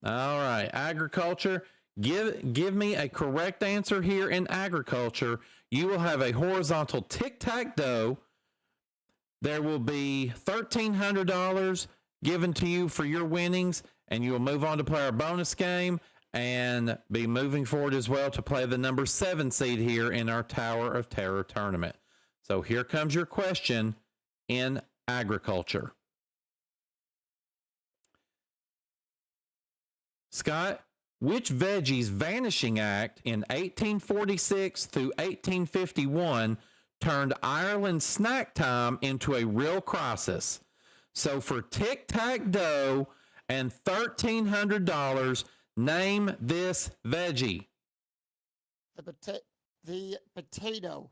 All right, agriculture. Give me a correct answer here in agriculture. You will have a horizontal tic-tac-dough. There will be $1,300 given to you for your winnings, and you will move on to play our bonus game and be moving forward as well to play the number 7 seed here in our Tower of Terror tournament. So here comes your question in agriculture. Scott, which veggie's Vanishing Act in 1846 through 1851 turned Ireland's snack time into a real crisis? So for Tic-Tac-Dough and $1,300, name this veggie. The potato.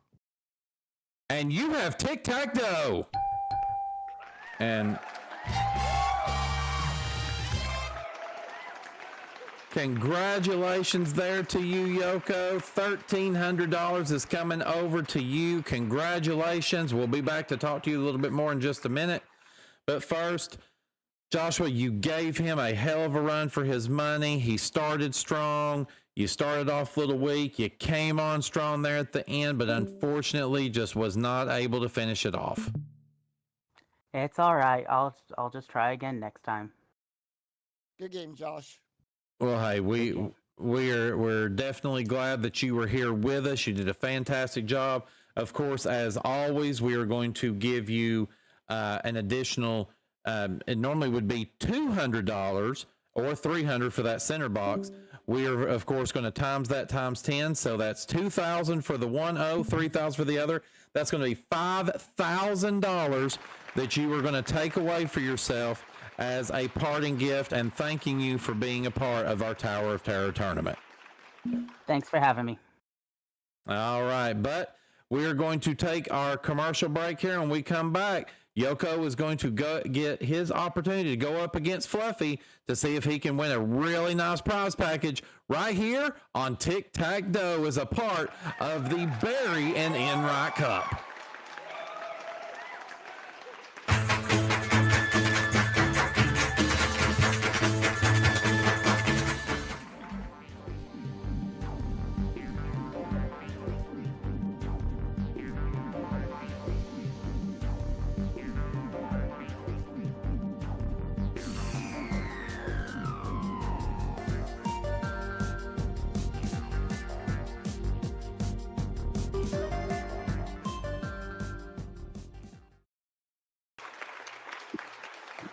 And you have Tic-Tac-Dough. And congratulations there to you, Yoko. $1,300 is coming over to you. Congratulations. We'll be back to talk to you a little bit more in just a minute. But first, Joshua, you gave him a hell of a run for his money. He started strong. You started off a little weak. You came on strong there at the end, but unfortunately just was not able to finish it off. It's all right. I'll just try again next time. Good game, Josh. Well, hey, we're definitely glad that you were here with us. You did a fantastic job. Of course, as always, we are going to give you an additional. It normally would be $200 or $300 for that center box. We are, of course, going to times that times 10. So that's $2,000 for the one O, $3,000 for the other. That's going to be $5,000 that you are going to take away for yourself as a parting gift, and thanking you for being a part of our Tower of Terror tournament. Thanks for having me. All right, but we are going to take our commercial break here. When we come back, Yoko is going to go get his opportunity to go up against Fluffy to see if he can win a really nice prize package right here on Tic-Tac-Dough as a part of the Barry and Enright Cup.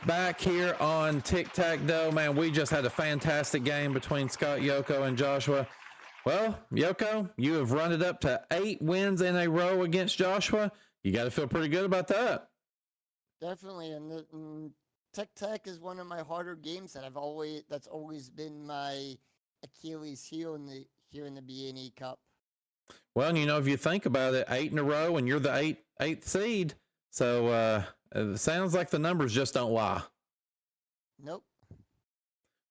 Back here on Tic-Tac-Dough, man, we just had a fantastic game between Scott Yoko and Joshua. Well, Yoko, you have run it up to 8 wins in a row against Joshua. You got to feel pretty good about that. Definitely, and Tic-Tac is one of my harder games that that's always been my Achilles heel here in the B&E Cup. Well, and if you think about it, 8 in a row, and you're the eighth seed, so it sounds like the numbers just don't lie. Nope.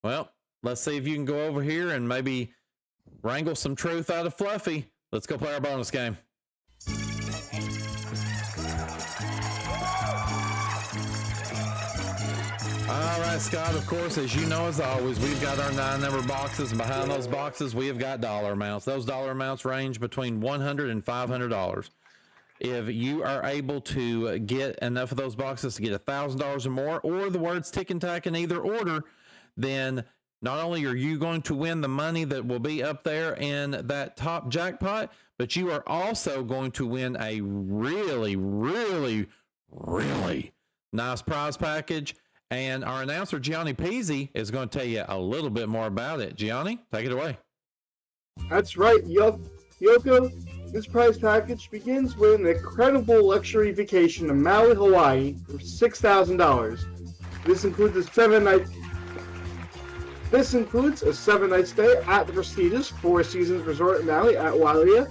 Well, let's see if you can go over here and maybe wrangle some truth out of Fluffy. Let's go play our bonus game. All right, Scott, of course, as you know, as always, we've got our 9-number boxes, and behind those boxes, we have got dollar amounts. Those dollar amounts range between $100 and $500. If you are able to get enough of those boxes to get $1,000 or more, or the words tick and tack in either order, then not only are you going to win the money that will be up there in that top jackpot, but you are also going to win a really, really, really nice prize package. And our announcer, Gianni Pizzi, is going to tell you a little bit more about it. Gianni, take it away. That's right, Yoko. This prize package begins with an incredible luxury vacation to Maui, Hawaii for $6,000. This includes a 7-night stay at the prestigious Four Seasons Resort in Maui at Wailea,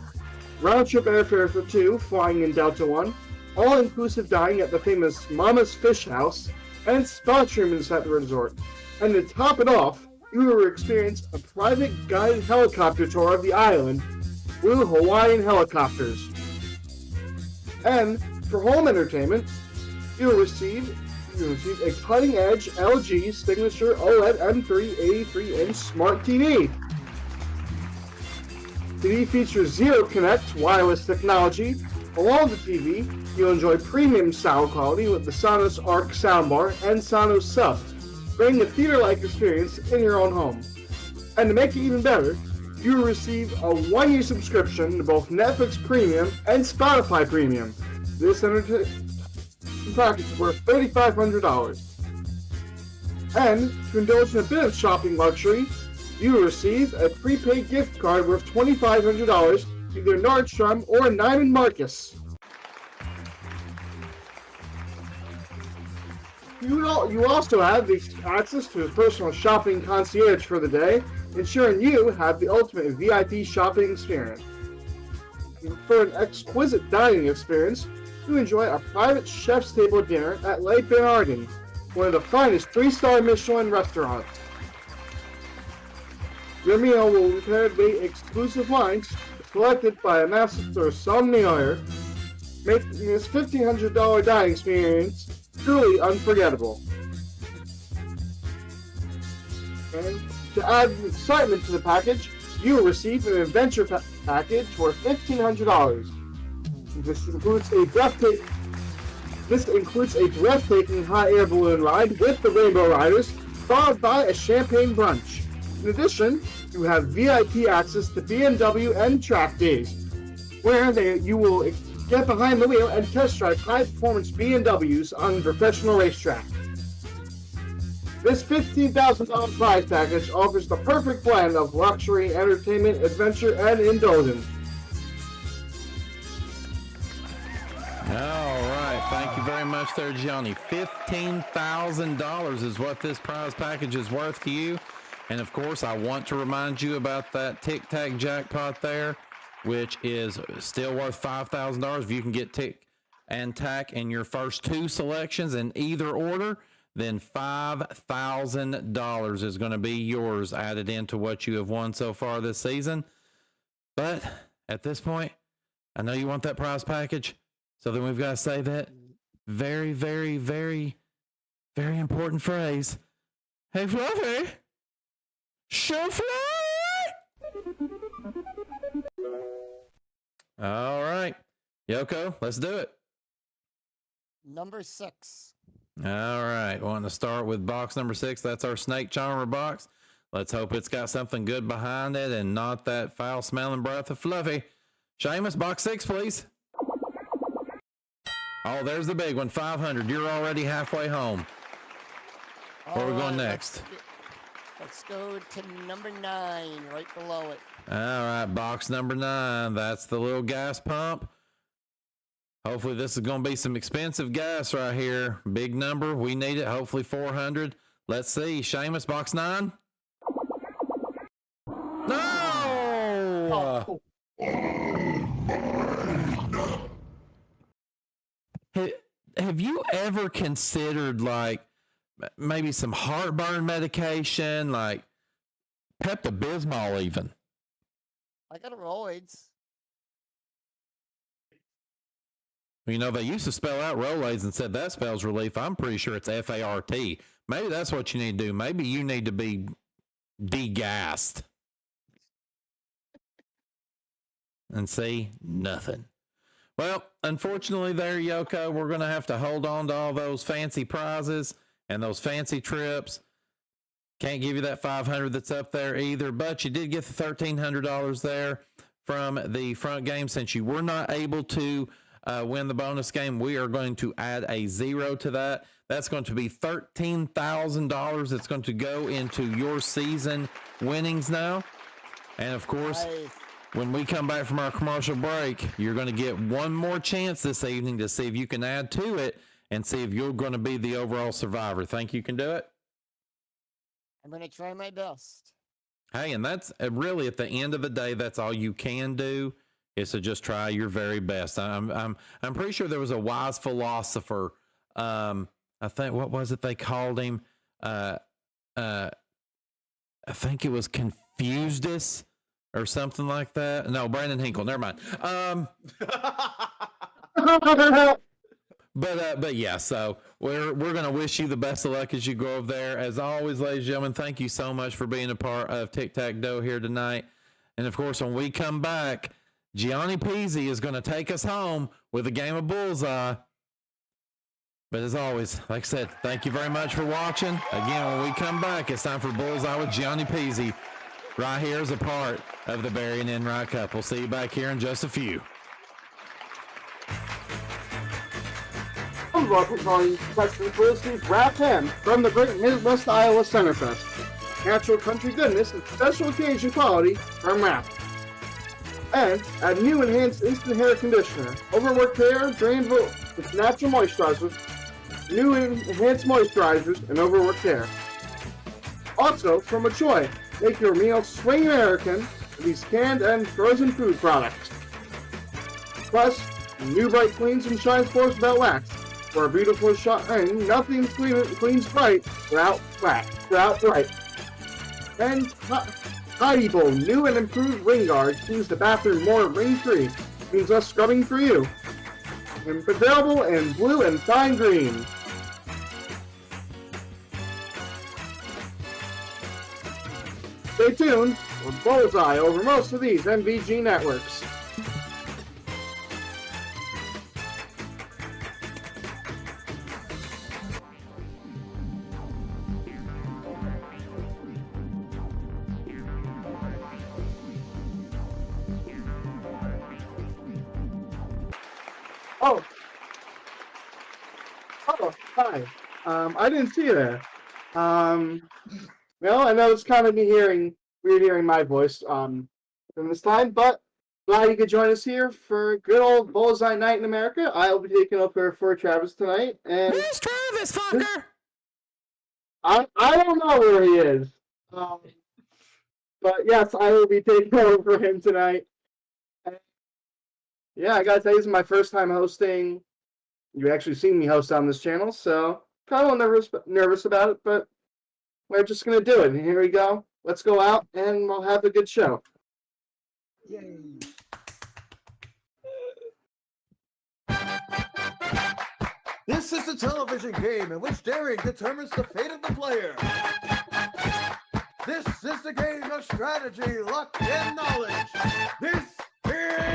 round-trip airfare for 2 flying in Delta One, all-inclusive dining at the famous Mama's Fish House, and spa treatments at the resort. And to top it off, you will experience a private guided helicopter tour of the island with Hawaiian helicopters. And for home entertainment, you'll receive a cutting-edge LG signature OLED M3 83-inch smart TV. TV features Zero Connect wireless technology. Along with the TV, you'll enjoy premium sound quality with the Sonos Arc soundbar and Sonos Sub, bringing a theater-like experience in your own home. And to make it even better, you will receive a 1-year subscription to both Netflix Premium and Spotify Premium, This package is worth $3,500. And to indulge in a bit of shopping luxury, you will receive a prepaid gift card worth $2,500 to either Nordstrom or Neiman Marcus. You also have the access to a personal shopping concierge for the day, ensuring you have the ultimate VIP shopping experience. For an exquisite dining experience, you enjoy a private chef's table dinner at Le Bernardin, one of the finest 3-star Michelin restaurants. Your meal will be prepared with exclusive wines selected by a master sommelier, making this $1,500 dining experience truly unforgettable. And to add excitement to the package, you will receive an adventure package worth $1,500. This includes a breathtaking hot air balloon ride with the Rainbow Riders, followed by a champagne brunch. In addition, you have VIP access to BMW and track days, where you will get behind the wheel and test drive high-performance BMWs on a professional racetrack. This $15,000 prize package offers the perfect blend of luxury, entertainment, adventure, and indulgence. All right, thank you very much there, Johnny. $15,000 is what this prize package is worth to you. And of course, I want to remind you about that Tic-Tac jackpot there, which is still worth $5,000. If you can get Tic and Tac in your first 2 selections in either order, then $5,000 is going to be yours added into what you have won so far this season. But at this point, I know you want that prize package. So then we've got to say that very, very, very, very important phrase. Hey, Fluffy, show Fluffy. All right, Yoko, let's do it. Number 6. All right, want to start with box number 6. That's our snake charmer box. Let's hope it's got something good behind it and not that foul-smelling breath of Fluffy. Seamus, box 6, please. Oh, there's the big one, 500. You're already halfway home. Where are we going next? Let's go to number 9, right below it. All right, box number 9. That's the little gas pump. Hopefully this is going to be some expensive gas right here. Big number. We need it. Hopefully 400. Let's see. Seamus, box 9. No! Have you ever considered like maybe some heartburn medication, like Pepto-Bismol even? I got roids. You know, they used to spell out Rolaids and said that spells relief. I'm pretty sure it's F-A-R-T. Maybe that's what you need to do. Maybe you need to be degassed. And see, nothing. Well, unfortunately there, Yoko, we're going to have to hold on to all those fancy prizes and those fancy trips. Can't give you that $500 that's up there either, but you did get the $1,300 there from the front game. Since you were not able to win the bonus game, we are going to add a 0 to that. That's going to be $13,000 that's going to go into your season winnings now. And of course, when we come back from our commercial break, you're going to get one more chance this evening to see if you can add to it and see if you're going to be the overall survivor. Think you can do it? I'm going to try my best. Hey, and that's really at the end of the day, that's all you can do is to just try your very best. I'm pretty sure there was a wise philosopher. I think, what was it they called him? I think it was Confusedus or something like that. No, Brandon Hinkle. Never mind. But yeah, so we're going to wish you the best of luck as you go over there. As always, ladies and gentlemen, thank you so much for being a part of Tic-Tac-Dough here tonight. And of course, when we come back, Gianni Peasy is going to take us home with a game of Bullseye. But as always, like I said, thank you very much for watching. Again, when we come back, it's time for Bullseye with Gianni Peasy right here as a part of the Barry and Enright Cup. We'll see you back here in just a few. and welcome calling Texas Bullseye Wrap Ham from the Great Midwest Iowa Centerfest. Natural country goodness and special occasion quality from Wrap. And a new enhanced instant hair conditioner. Overworked hair drained with natural moisturizers. New enhanced moisturizers and overworked hair. Also, from Machoy, make your meal swing American with these canned and frozen food products. Plus, new bright cleans and shines force without wax. For a beautiful shine, nothing cleans bright without wax, without bright. And Tidy Bowl, new and improved ring guard, keeps the bathroom more ring-free, means less scrubbing for you. And available in blue and fine green. Stay tuned for Bullseye over most of these MVG networks. Oh, hi. I didn't see you there. Well, I know it's kind of weird hearing my voice from this time, but glad you could join us here for good old Bullseye Night in America. I will be taking over for Travis tonight, and Where's Travis, fucker? I don't know where he is. But yes, I will be taking over for him tonight. And yeah, I gotta tell you, this is my first time hosting. You've actually seen me host on this channel, so kind of nervous about it, but we're just gonna do it. And here we go. Let's go out and we'll have a good show. Yay. This is a television game in which daring determines the fate of the player. This is the game of strategy, luck, and knowledge. This is Bullseye!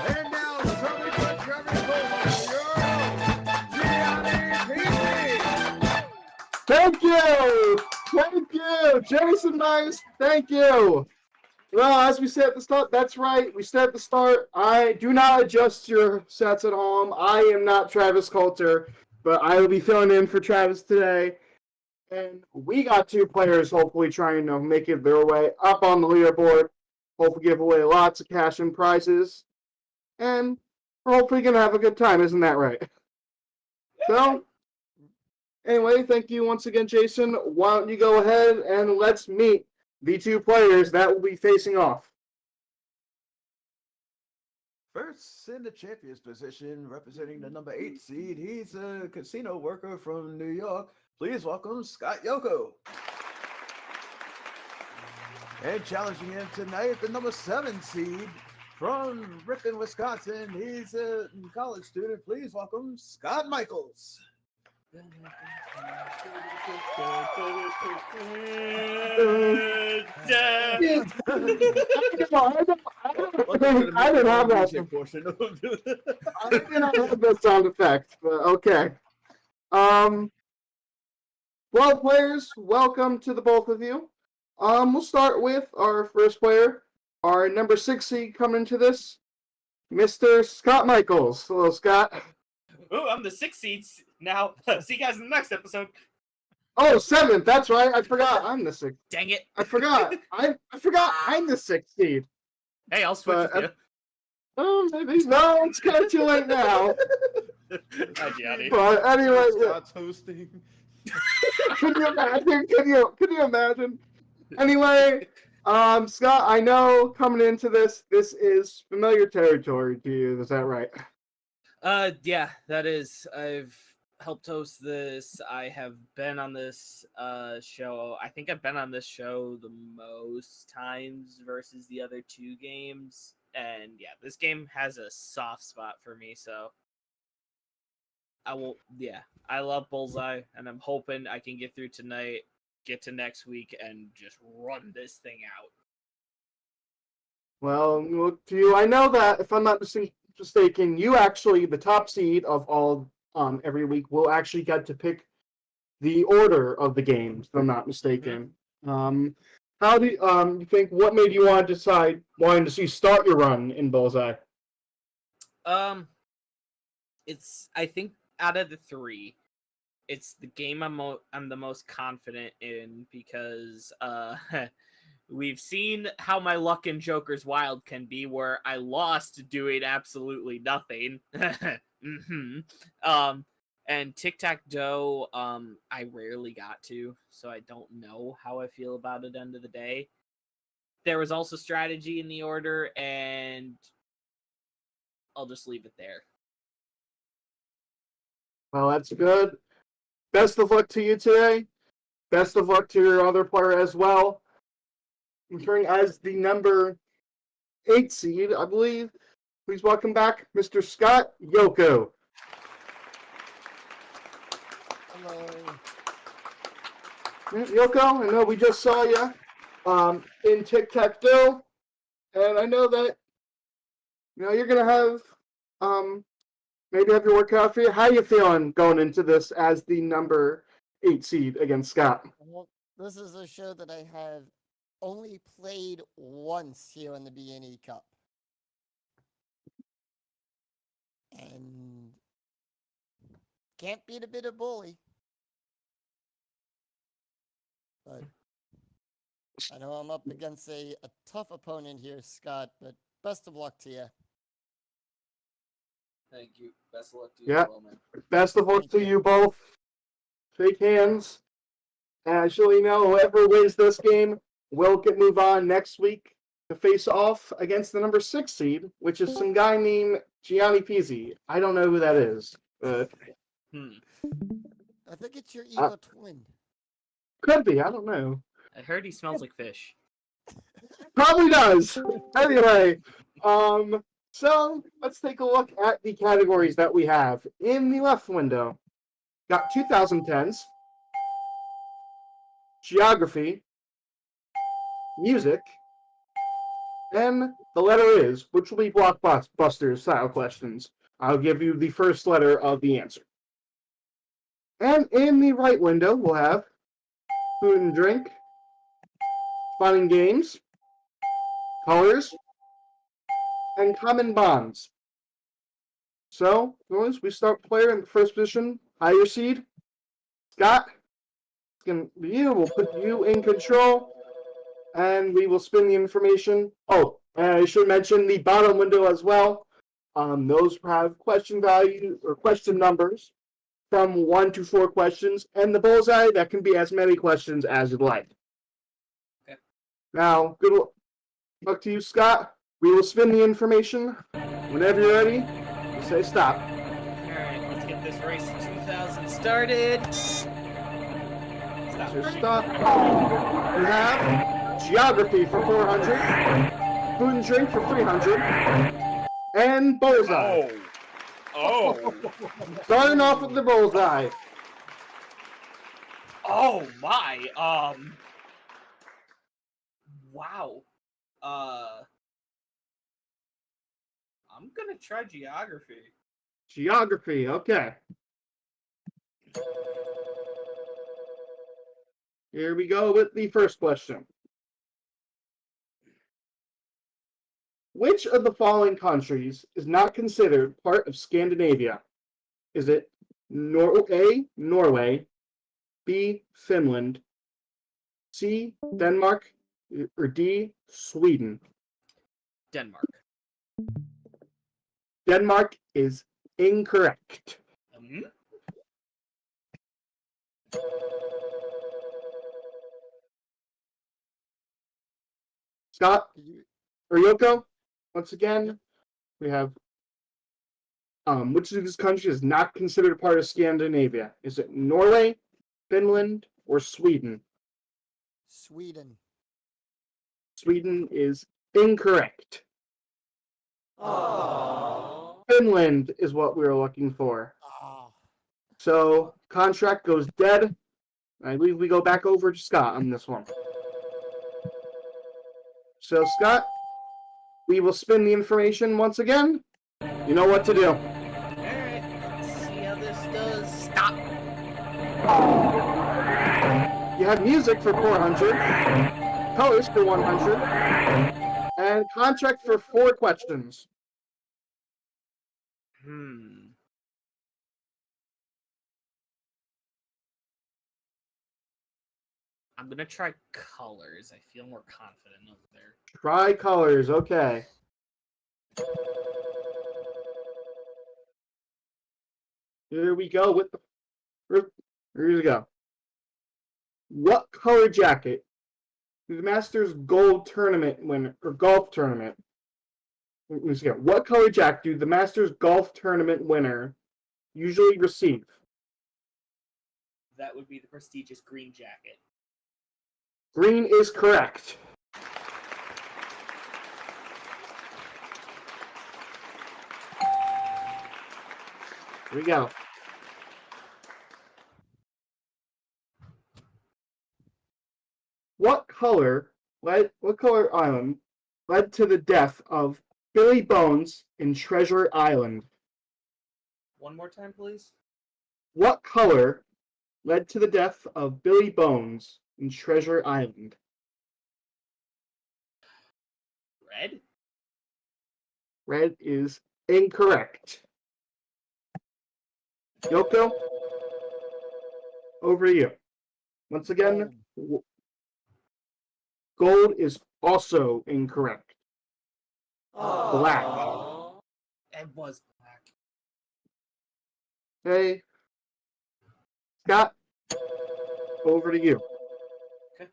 And now, coming from Trevor Bullseye, your Gianni PC! Thank you, Jason Nice. Thank you. Well, as we said at the start, that's right. We said at the start, I do not adjust your sets at home. I am not Travis Coulter, but I will be filling in for Travis today. And we got two players hopefully trying to make it their way up on the leaderboard. Hopefully give away lots of cash and prizes. And we're hopefully going to have a good time, isn't that right? So, anyway, thank you once again, Jason. Why don't you go ahead and let's meet the two players that will be facing off. First in the champion's position, representing the number 8 seed, he's a casino worker from New York. Please welcome Scott Yoko. And challenging him tonight, the number 7 seed from Ripon, Wisconsin. He's a college student. Please welcome Scott Michaels. I didn't have that portion. I didn't have that sound effect, but okay. Well, players, welcome to the both of you. We'll start with our first player, our number 6 seed coming into this, Mr. Scott Michaels. Hello, Scott. Oh, I'm the 6th seed now. See you guys in the next episode. Oh, 7th. That's right. I forgot. I'm the 6th. Dang it. I forgot. I forgot. I'm the 6th seed. Hey, I'll switch with you. Oh, maybe. No, it's kind of too late now. Hi, Gianni. But anyway, Scott's hosting. Can you imagine? Can you imagine? Anyway, Scott, I know coming into this is familiar territory to you. Is that right? Yeah, that is. I've helped host this. I have been on this show. I think I've been on this show the most times versus the other 2 games. And yeah, this game has a soft spot for me, so I love Bullseye, and I'm hoping I can get through tonight, get to next week, and just run this thing out. Well, look to you. I know that if I'm not mistaken, you actually, the top seed of all every week, will actually get to pick the order of the games, if I'm not mistaken. How do you think, what made you want to decide, wanting to see start your run in Bullseye? It's, I think, out of the three, it's the game I'm the most confident in because we've seen how my luck in Joker's Wild can be, where I lost doing absolutely nothing. And Tic-Tac-Dough, I rarely got to, so I don't know how I feel about it end of the day. There was also strategy in the order, and I'll just leave it there. Well, that's good. Best of luck to you today. Best of luck to your other player as well. Entering as the number 8 seed, I believe. Please welcome back Mr. Scott Yoko. Hello. Yoko, I know we just saw you in Tic-Tac-Dough, and I know that you're gonna have maybe have your work out for you. How you feeling going into this as the number 8 seed against Scott? Well, this is a show that I have only played once here in the BNE Cup. And can't beat a bit of bully. But I know I'm up against a tough opponent here, Scott, but best of luck to you. Thank you. Best of luck to you Yeah. as well, man. Best of luck to you both. Shake hands. And I should let you know, whoever wins this game will move on next week to face off against the number 6 seed, which is some guy named Gianni Pizzi. I don't know who that is. But I think it's your evil twin. Could be. I don't know. I heard he smells like fish. Probably does. Anyway, so let's take a look at the categories that we have in the left window. Got 2010s, geography, music, and the letter is, which will be blockbuster style questions. I'll give you the first letter of the answer. And in the right window, we'll have food and drink, fun and games, colors, and common bonds. So, boys, we start player in the first position, higher seed. Scott, it's going to be you. We'll put you in control, and we will spin the information. Oh, and I should mention the bottom window as well. Those have question value or question numbers from 1 to 4 questions, and the bullseye, that can be as many questions as you'd like. Okay. Now, good luck to you, Scott. We will spin the information. Whenever you're ready, you say stop. Alright, let's get this race to 2000 started. Stop. So stop. We have geography for 400, food and drink for 300, and bullseye. Oh. Starting off with the bullseye. Oh my. Wow. I'm gonna try geography. Geography, okay. Here we go with the first question. Which of the following countries is not considered part of Scandinavia? Is it A, Norway, B, Finland, C, Denmark, or D, Sweden? Denmark. Denmark is incorrect. Scott or Yoko, once again, we have which of these countries is not considered a part of Scandinavia? Is it Norway, Finland, or Sweden? Sweden. Sweden is incorrect. Oh. Finland is what we were looking for. Oh. So contract goes dead. I believe we go back over to Scott on this one. So Scott, we will spin the information once again. You know what to do. Alright, let's see how this does. Stop. You have music for 400, colors for 100, and contract for 4 questions. I'm gonna try colors. I feel more confident over there. Try colors, okay. Here we go with the. Here we go. What color jacket do the Masters Gold Tournament winner or golf tournament? Let's go. What color jacket do the Masters Golf Tournament winner usually receive? That would be the prestigious green jacket. Green is correct. Here we go. What color island led to the death of Billy Bones in Treasure Island? One more time, please. What color led to the death of Billy Bones in Treasure Island? Red? Red is incorrect. Yoko, over to you. Once again, gold is also incorrect. Black. It was black. Okay. Scott, over to you. Okay.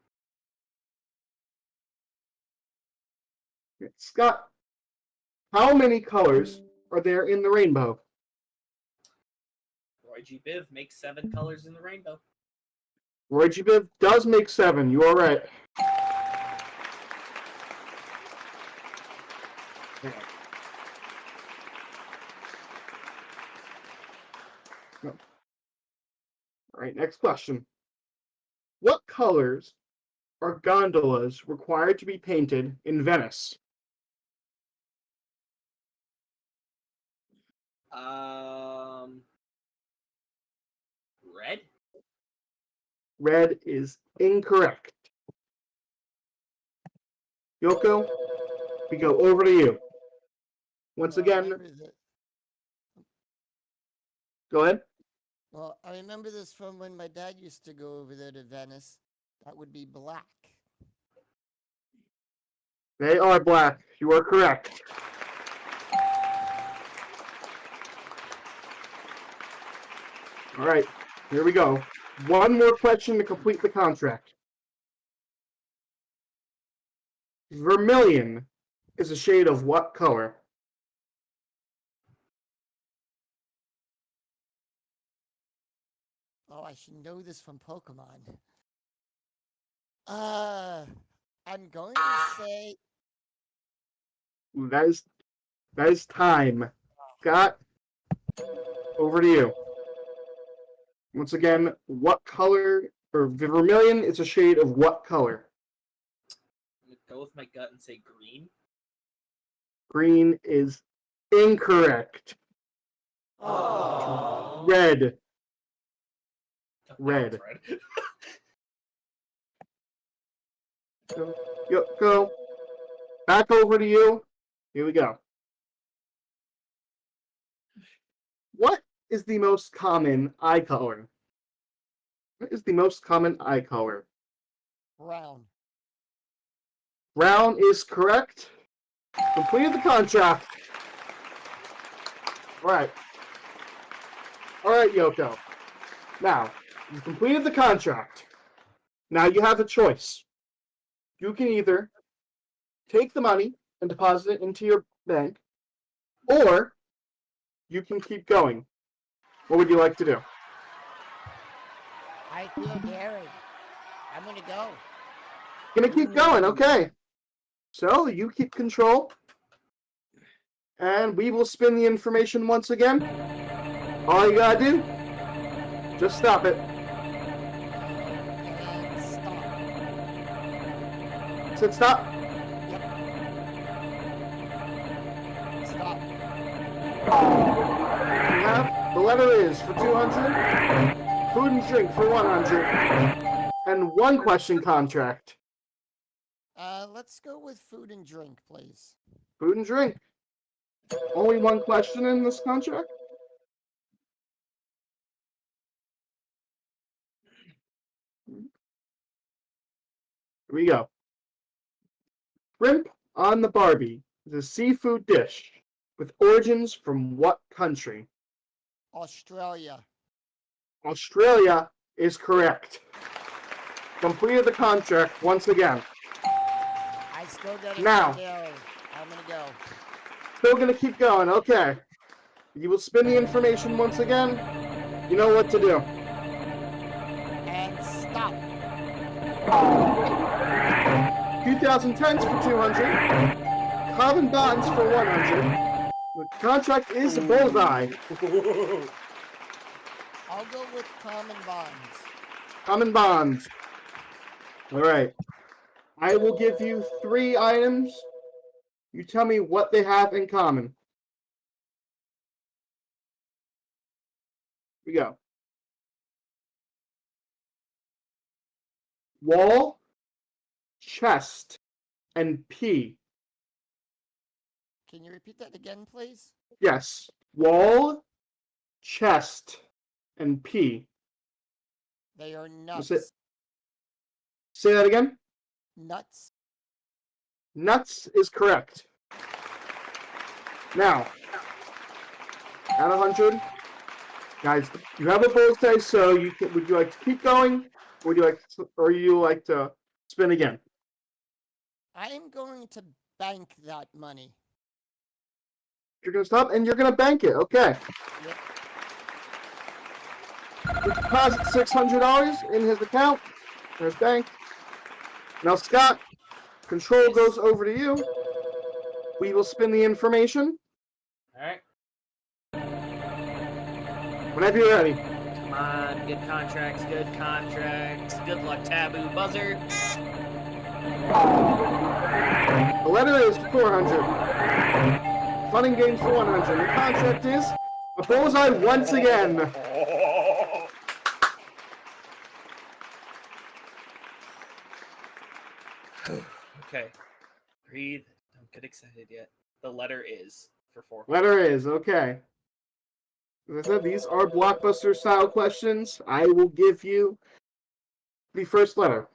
Scott, how many colors are there in the rainbow? Roy G. Biv makes 7 colors in the rainbow. Roy G. Biv does make 7. You are right. Okay. No. All right, next question. What colors are gondolas required to be painted in Venice? Red? Red is incorrect. Yoko, we go over to you. Once again, go ahead. Well, I remember this from when my dad used to go over there to Venice. That would be black. They are black. You are correct. All right, here we go. One more question to complete the contract. Vermilion is a shade of what color? Oh, I should know this from Pokemon. I'm going to say Ooh, that is time. Scott, over to you. Once again, what color, or vermilion is a shade of what color? I'm going to go with my gut and say green. Green is incorrect. Oh. Red. Red. Go. Back over to you. Here we go. What is the most common eye color? What is the most common eye color? brown. Brown is correct. Completed the contract. All right, Yoko. Now, you completed the contract. Now you have a choice. You can either take the money and deposit it into your bank, or you can keep going. What would you like to do? I feel daring. I'm gonna go. Gonna keep going, okay. So you keep control. And we will spin the information once again. All you gotta do, just stop it. And stop. Said stop. Yep. Stop. We have the letter is for 200, food and drink for 100, and one question contract. Let's go with food and drink, please. Food and drink. Only one question in this contract? Here we go. Shrimp on the Barbie is a seafood dish with origins from what country? Australia. Australia is correct. Completed the contract once again. I still got Now. to go. I'm gonna go. Still gonna keep going. Okay. You will spin the information once again. You know what to do. And stop. 2010s for 200. Carbon bonds for 100. The contract is Bullseye. I'll go with common bonds. Common bonds. All right. I will give you 3 items. You tell me what they have in common. Here we go. Wall, chest, and P. Can you repeat that again, please? Yes. Wall, chest, and P. They are nuts. Say that again. Nuts. Nuts is correct. Now, at 100, guys, you have a bullseye, so you can, would you like to keep going, or would you like to spin again? I am going to bank that money. You're gonna stop, and you're gonna bank it. Okay. Yep. We deposit $600 in his account, in his bank. Now, Scott, control goes over to you. We will spin the information. All right. Whenever you're ready. Come on, good contracts, good contracts. Good luck, taboo buzzer. The letter is 400. Fun and games for 100. The contract is a bullseye once again. Okay. Breathe. Don't get excited yet. The letter is for 4. Letter is, okay. As I said, these are blockbuster style questions. I will give you the first letter.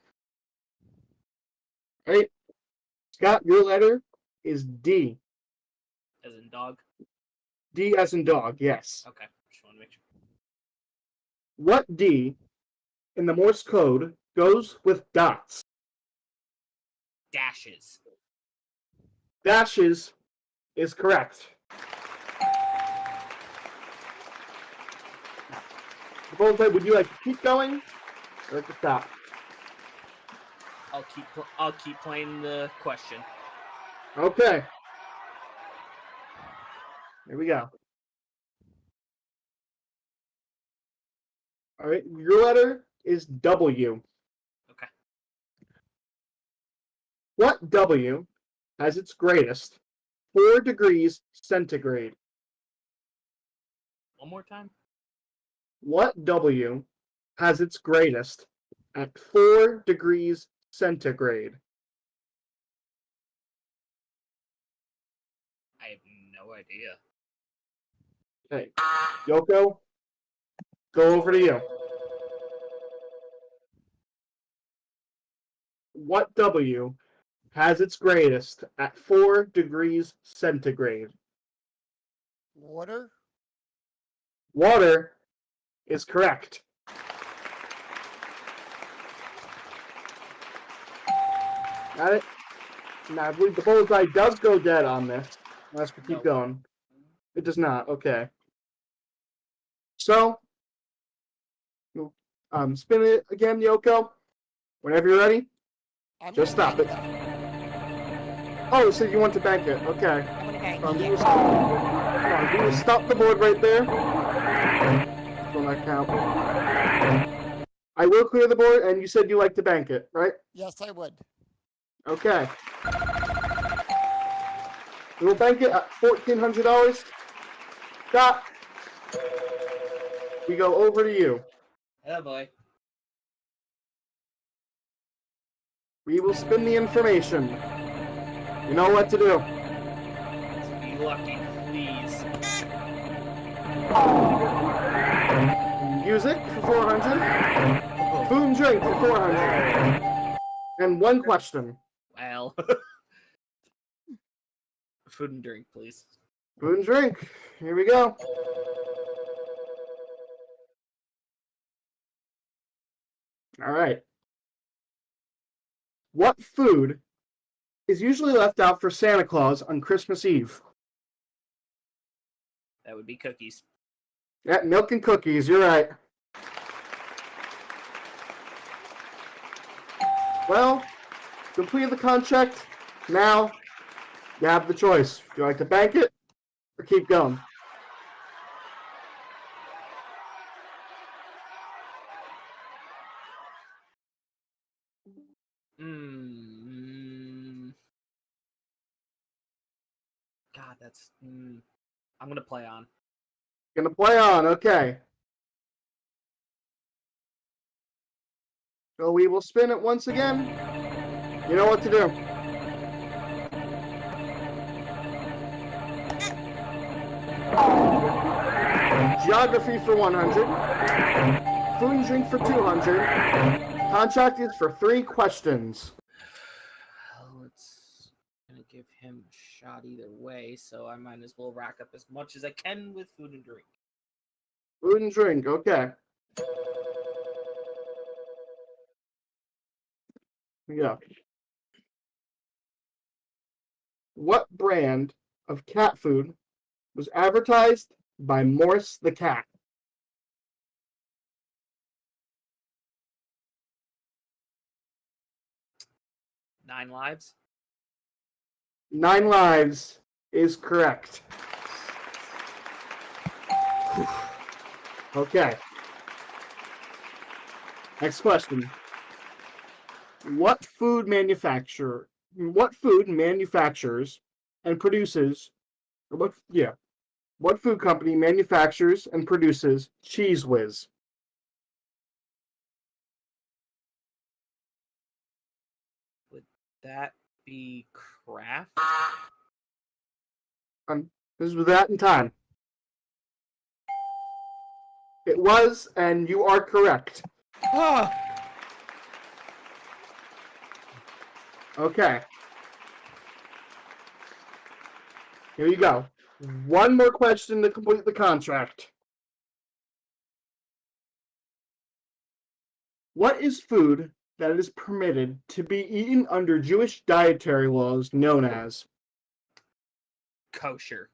All right. Scott, your letter is D. As in dog? D as in dog, yes. Okay. Just want to make sure. What D in the Morse code goes with dots? Dashes. Dashes is correct. Bullseye, would you like to keep going or to stop? I'll keep playing the question. Okay. Here we go. All right, your letter is W. Okay. What W has its greatest 4 degrees centigrade? One more time. What W has its greatest at 4 degrees centigrade? I have no idea. Okay. Yoko, go over to you. What W has its greatest at 4 degrees centigrade? Water? Water is correct. Got it? Now, I believe the bullseye does go dead on this. Unless we keep going. It does not. Okay. So, spin it again, Yoko. Whenever you're ready, just stop it. Oh, so you want to bank it. Okay. We will stop the board right there. On that count. I will clear the board, and you said you like to bank it, right? Yes, I would. Okay. We will bank it at $1,400. Scott, we go over to you. Oh boy. We will spin the information. You know what to do. Let's be lucky. Music for 400. Food and drink for 400. And one question. Well. Food and drink, please. Food and drink. Here we go. All right. What food is usually left out for Santa Claus on Christmas Eve? That would be cookies. Yeah, milk and cookies. You're right. Well, completed the contract. Now, you have the choice. Do you like to bank it or keep going? God, that's. I'm gonna play on. Gonna play on. Okay. So we will spin it once again. You know what to do. Geography for 100. Food and drink for 200. Contract is for 3 questions. Let's gonna give him a shot either way, so I might as well rack up as much as I can with food and drink. Food and drink, okay. Yeah. What brand of cat food was advertised by Morse the cat? Nine Lives? 9 Lives is correct. Okay. Next question. What food manufactures and produces, what food company manufactures and produces Cheese Whiz? Would that be Kraft? This was that in time. It was, and you are correct. Okay. Here you go. One more question to complete the contract. What is food that is permitted to be eaten under Jewish dietary laws known as? Kosher.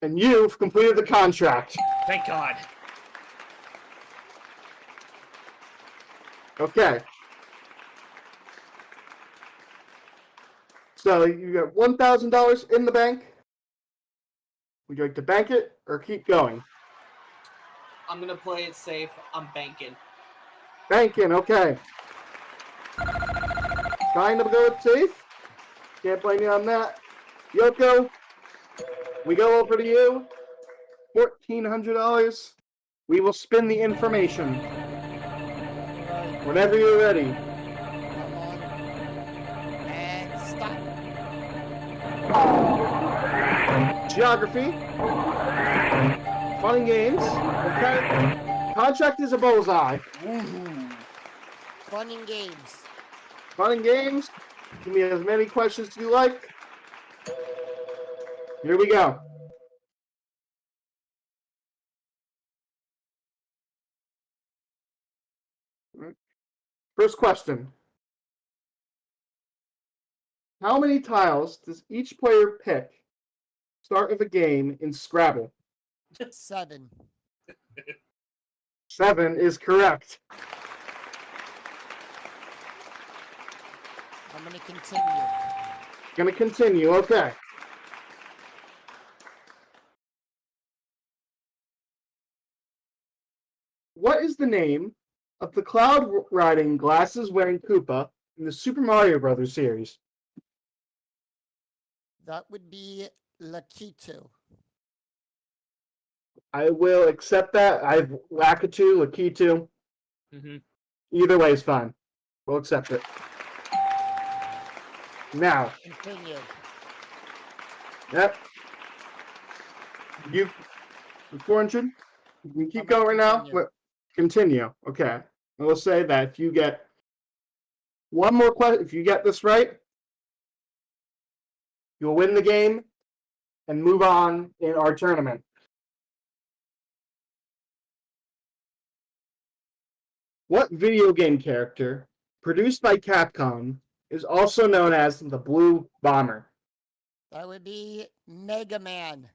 And you've completed the contract. Thank God. Okay. So you got $1,000 in the bank. Would you like to bank it or keep going? I'm gonna play it safe. I'm banking. Banking, okay. Trying to go it safe. Can't blame you on that. Yoko, we go over to you. $1,400. We will spin the information. Whenever you're ready. And stop. Geography. Fun and games. Okay. Contract is a bullseye. Woohoo. Fun and games. Fun and games. Give me as many questions as you like. Here we go. First question. How many tiles does each player pick start of a game in Scrabble? 7. 7 is correct. I'm going to continue. Gonna continue, okay. What is the name of the cloud-riding, glasses-wearing Koopa in the Super Mario Brothers series? That would be Lakitu. I will accept that. I've Lakitu, Lakitu. Mm-hmm. Either way is fine. We'll accept it. Now. Continue. Yep. You 400. You can keep I'm gonna going now. continue. But continue. Okay. I will say that if you get one more question, if you get this right, you'll win the game and move on in our tournament. What video game character, produced by Capcom, is also known as the Blue Bomber? That would be Mega Man.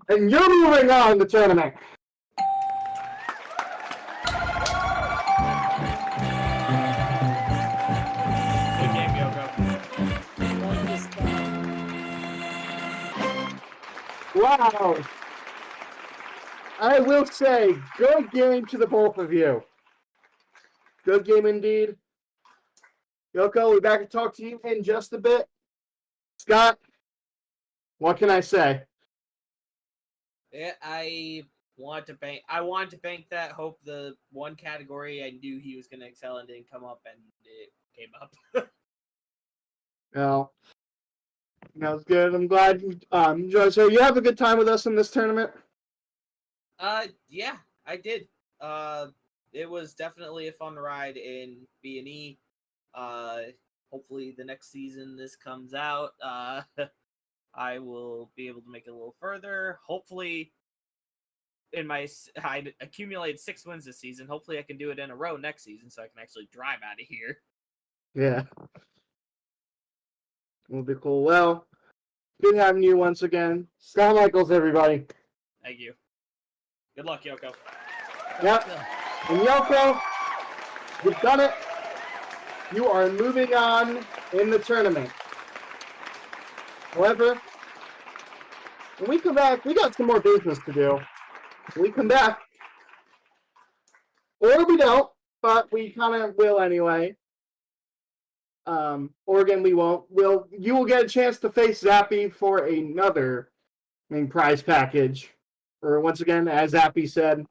And you're moving on the tournament. Good game, Yoko. Wow. I will say, good game to the both of you. Good game indeed. Yoko, we'll be back to talk to you in just a bit. Scott, what can I say? Yeah, I wanted to bank that. Hope the one category I knew he was going to excel in didn't come up, and it came up. Well, that was good. I'm glad you enjoyed. So you have a good time with us in this tournament? Yeah, I did. It was definitely a fun ride in B&E. Hopefully the next season this comes out, I will be able to make it a little further. Hopefully, I accumulated 6 wins this season. Hopefully, I can do it in a row next season, so I can actually drive out of here. Yeah. Will be cool. Well, good having you once again. Scott Michaels, everybody. Thank you. Good luck, Yoko. Yep. And Yoko, you've done it. You are moving on in the tournament. However, when we come back, we got some more business to do. When we come back, or we don't, but we kind of will anyway. Or again, we won't. You will get a chance to face Zappy for another prize package. Or once again, as Zappy said,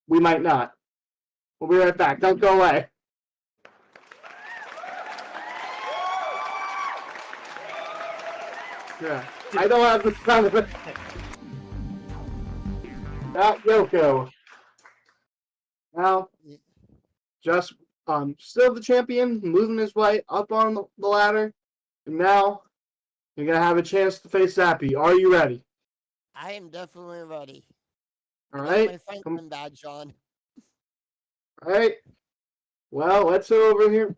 we might not. We'll be right back. Don't go away. Yeah, I don't have the sound of it. Not Yoko. Now, just still the champion, moving his way up on the ladder, and now you're gonna have a chance to face Zappy. Are you ready? I am definitely ready. All I got right. my Franklin badge on. All right. Well, let's go over here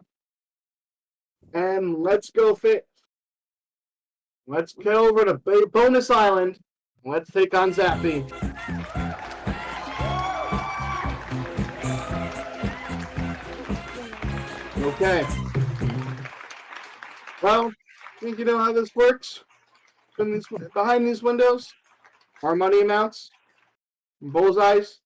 and let's go fit. Let's go over to Bonus Island. Let's take on Zappy. Okay. Well, I think you know how this works. Behind these windows are money amounts, bullseyes,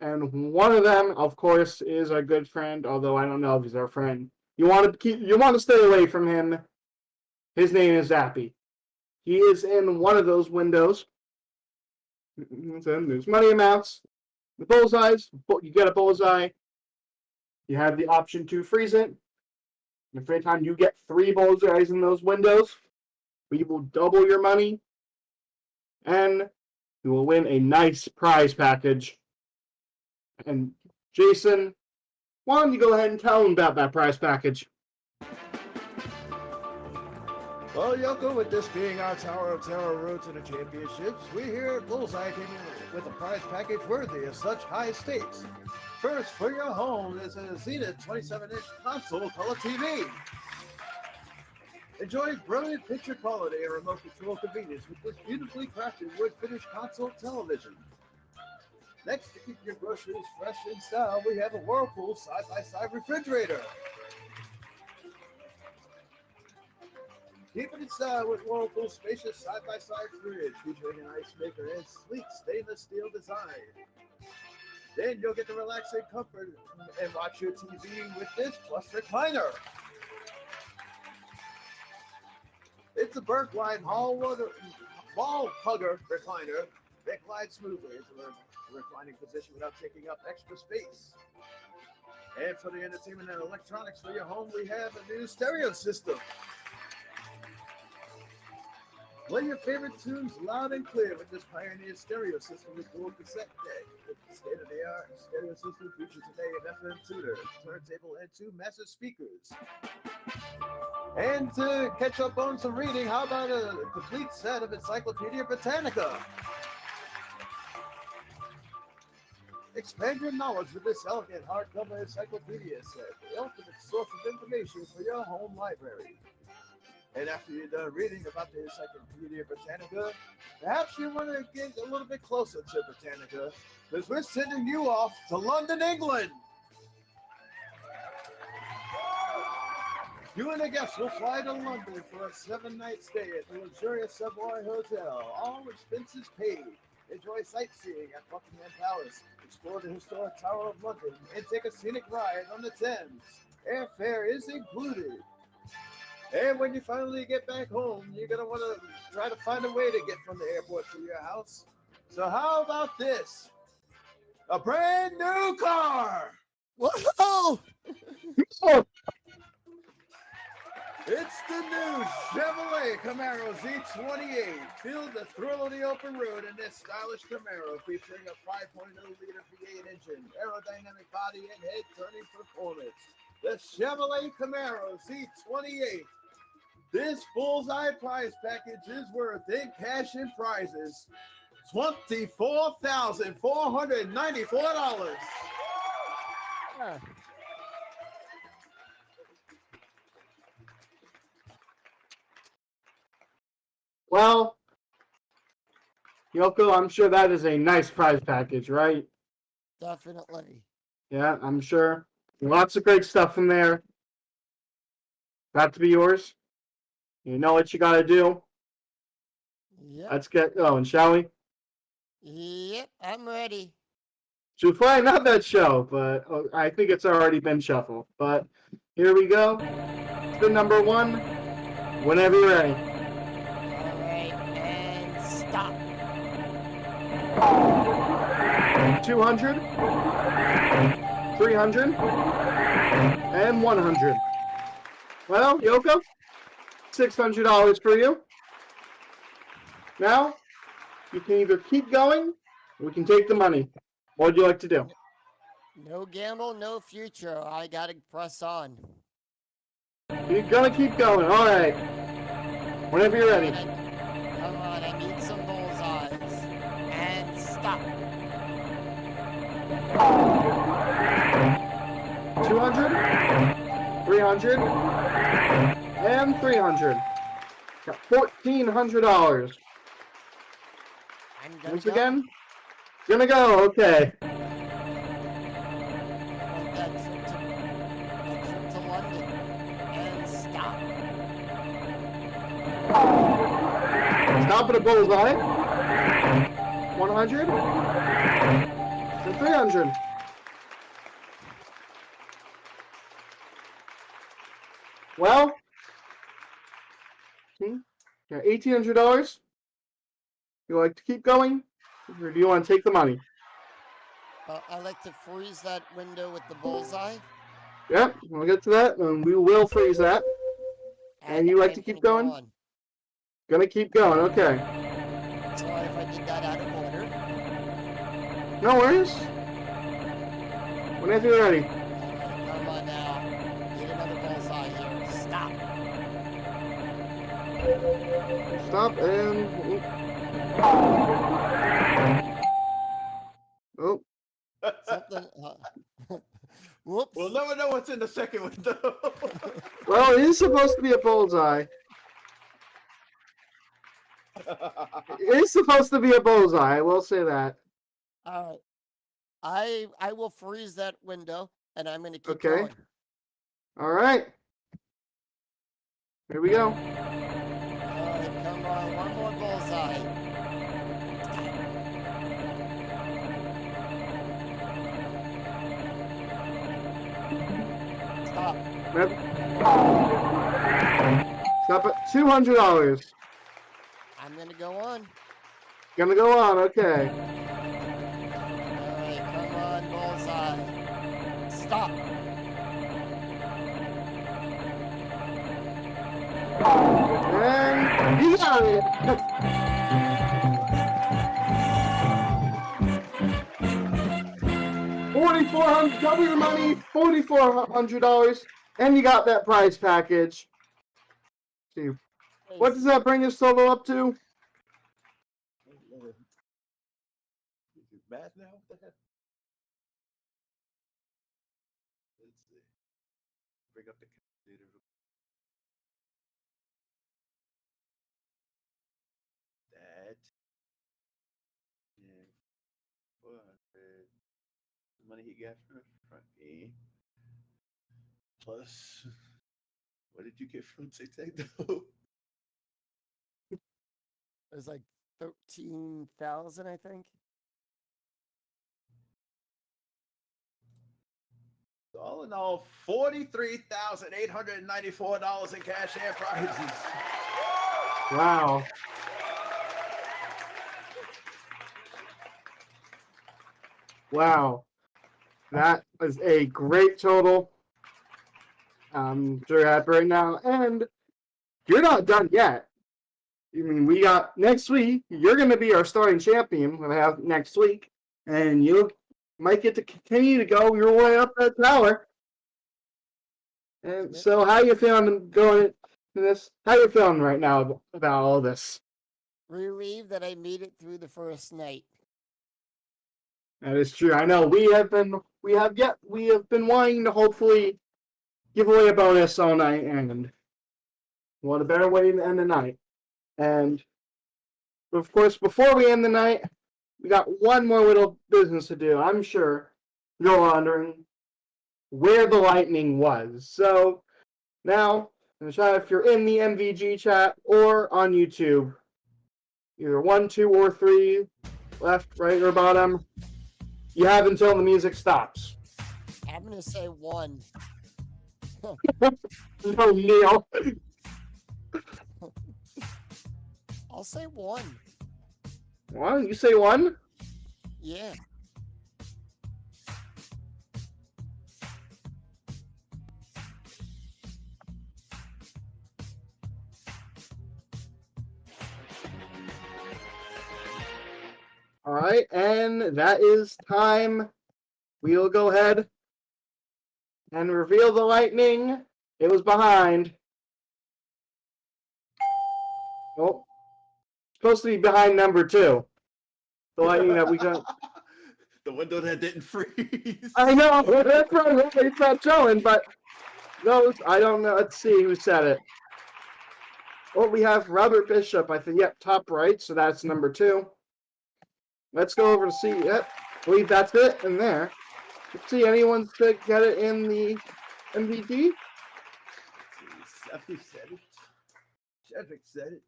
and one of them, of course, is our good friend. Although I don't know if he's our friend. You want to stay away from him. His name is Zappy. He is in one of those windows. There's money amounts, the bullseyes. You get a bullseye. You have the option to freeze it. And every time you get 3 bullseyes in those windows, we will double your money, and you will win a nice prize package. And Jason, why don't you go ahead and tell them about that prize package? Well, Yoko, with this being our Tower of Terror road to the championships, we here at Bullseye came in with a prize package worthy of such high stakes. First, for your home is a Zenith 27-inch console color TV. Enjoy brilliant picture quality and remote control convenience with this beautifully crafted wood finish console television. Next, to keep your groceries fresh in style, we have a Whirlpool side-by-side refrigerator. Keep it in style with Whirlpool's spacious side-by-side fridge featuring an ice maker and sleek stainless steel design. Then you'll get the relaxing comfort and watch your TV with this plus recliner. It's a Bergwijn wall hugger recliner that glides smoothly into the reclining position without taking up extra space. And for the entertainment and electronics for your home, we have a new stereo system. Play your favorite tunes loud and clear with this Pioneer stereo system with dual cassette deck. With the state-of-the-art stereo system features an AM FM tuner, turntable, and 2 massive speakers. And to catch up on some reading, how about a complete set of Encyclopedia Britannica? Expand your knowledge with this elegant hardcover encyclopedia set, the ultimate source of information for your home library. And after you're done reading about the Encyclopedia Britannica, perhaps you want to get a little bit closer to Britannica, because we're sending you off to London, England. You and a guest will fly to London for a 7-night stay at the luxurious Savoy Hotel, all expenses paid. Enjoy sightseeing at Buckingham Palace, explore the historic Tower of London, and take a scenic ride on the Thames. Airfare is included. And when you finally get back home, you're going to want to try to find a way to get from the airport to your house. So how about this? A brand new car! Whoa! It's the new Chevrolet Camaro Z28. Feel the thrill of the open road in this stylish Camaro featuring a 5.0-liter V8 engine, aerodynamic body, and head-turning performance. The Chevrolet Camaro Z28. This Bullseye prize package is worth in cash and prizes $24,494. Well, Yoko, I'm sure that is a nice prize package, right? Definitely. Yeah, I'm sure. Lots of great stuff in there. Got to be yours. You know what you got to do. Yep. Let's get going, shall we? Yep, I'm ready. Should probably not that show, but I think it's already been shuffled. But here we go. Spin number 1. Whenever you're ready. All right, and stop. 200, 300, and 100. Well, Yoko, $600 for you. Now, you can either keep going, or we can take the money. What would you like to do? No gamble, no future. I gotta press on. You're gonna keep going. All right. Whenever you're ready. Come on, I need some bullseyes. And stop. 200, 300, and 300. Got $1,400. I'm gonna Once go. again, gonna go. Okay. I want that trip to London. And stop. Stop at a bullseye. 100 to 300. Well, got $1,800. You like to keep going, or do you want to take the money? I like to freeze that window with the bullseye. Yep, we'll get to that, and we will freeze that. And you like to keep gonna go going? on. Gonna keep going, okay. Sorry if I did that out of order. No worries. Whenever you're ready. All right, come on now. Need another bullseye here. Stop. Stop and... Oh. Something. Whoops. We'll never know what's in the second window. Well, it is supposed to be a bullseye. It is supposed to be a bullseye, I will say that. All right. I will freeze that window, and I'm going to keep Okay. going. All right. Here we go. All right, come on. One more bullseye. Stop. Yep. Stop at $200. I'm going to go on. Gonna go on, okay. All right, come on, bullseye. Stop. And you got money. $4,400. Double your money. $4,400, and you got that prize package. See, what does that bring us total up to? Math now? What the heck? Let's see. Bring up the calculator. That. Yeah. 400. The money he got from the front game. Plus, what did you get from Tic-Tac-Dough? It was like 13,000, I think. All in all, $43,894 in cash and prizes. Wow. Wow. That is a great total. I'm sure happy right now. And you're not done yet. I mean, we got next week. You're going to be our starting champion. We'll have next week. And you might get to continue to go your way up that tower. And so how you feeling going into this? How you feeling right now about all this? Relieved that I made it through the first night. That is true. I know we have been wanting to hopefully give away a bonus all night, and what a better way to end the night. And of course, before we end the night, we got one more little business to do. I'm sure you're wondering where the lightning was. So now, in the chat, if you're in the MVG chat or on YouTube, either 1, 2, or 3, left, right, or bottom, you have until the music stops. I'm gonna say 1. No, Neil. I'll say 1. 1? You say 1? Yeah. All right, and that is time. We'll go ahead and reveal the lightning. It was behind. Oh, supposed to be behind number 2. The lightning that we got. The window that didn't freeze. I know, that's right. It's not showing, but those, I don't know. Let's see who said it. Well, we have Robert Bishop, I think. Yep, top right, so that's number 2. Let's go over to see. Yep, I believe that's it in there. Let's see, anyone get it in the MVD? Stephanie said it. Shedrick said it.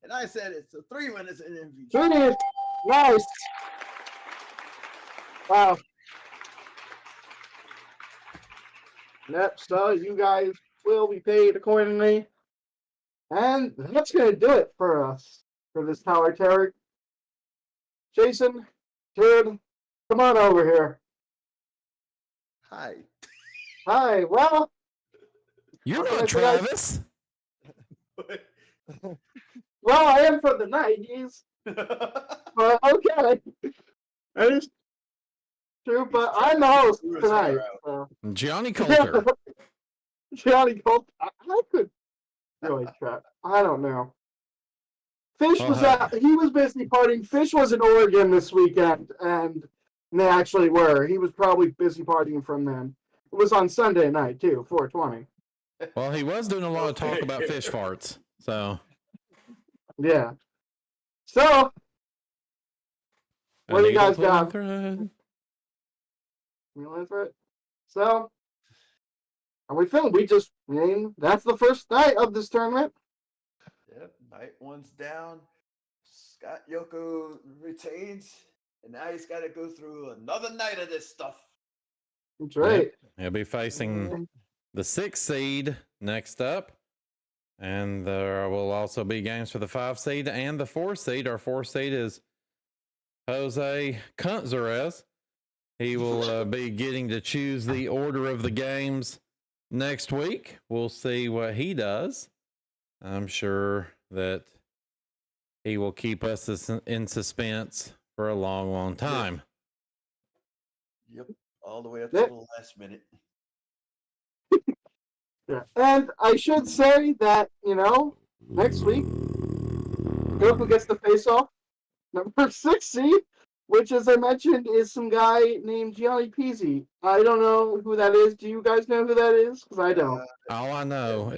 And I said it. So 3 winners in MVG. 3. Nice. Wow. Yep, so you guys will be paid accordingly. And that's going to do it for us for this Tower Terror. Jason, Jared, come on over here. Hi. Hi, well. You're not Travis. Well, I am from the 90s. Okay. That is true, but I'm the host tonight. So. Johnny Coulter. Johnny Coulter. I could really try. I don't know. Fish was out. He was busy partying. Fish was in Oregon this weekend, and they actually were. He was probably busy partying from then. It was on Sunday night too, 420. Well, he was doing a lot of talk about fish farts. So yeah. So what do you guys got? So are we feeling? We just named. That's the first night of this tournament. Yep, night 1's down. Scott Yoko retains, and now he's got to go through another night of this stuff. That's right. Yep. He'll be facing the 6th seed next up, and there will also be games for the 5 seed and the 4 seed. Our 4 seed is Jose Cuntzerez. He will be getting to choose the order of the games next week. We'll see what he does. I'm sure that He will keep us in suspense for a long, long time. Yep. All the way up Yep. to the last minute. Yeah. And I should say that, next week, Yoko gets the face-off. Number 6 seed, which, as I mentioned, is some guy named Gianni Pizzi. I don't know who that is. Do you guys know who that is? Because I don't. All I know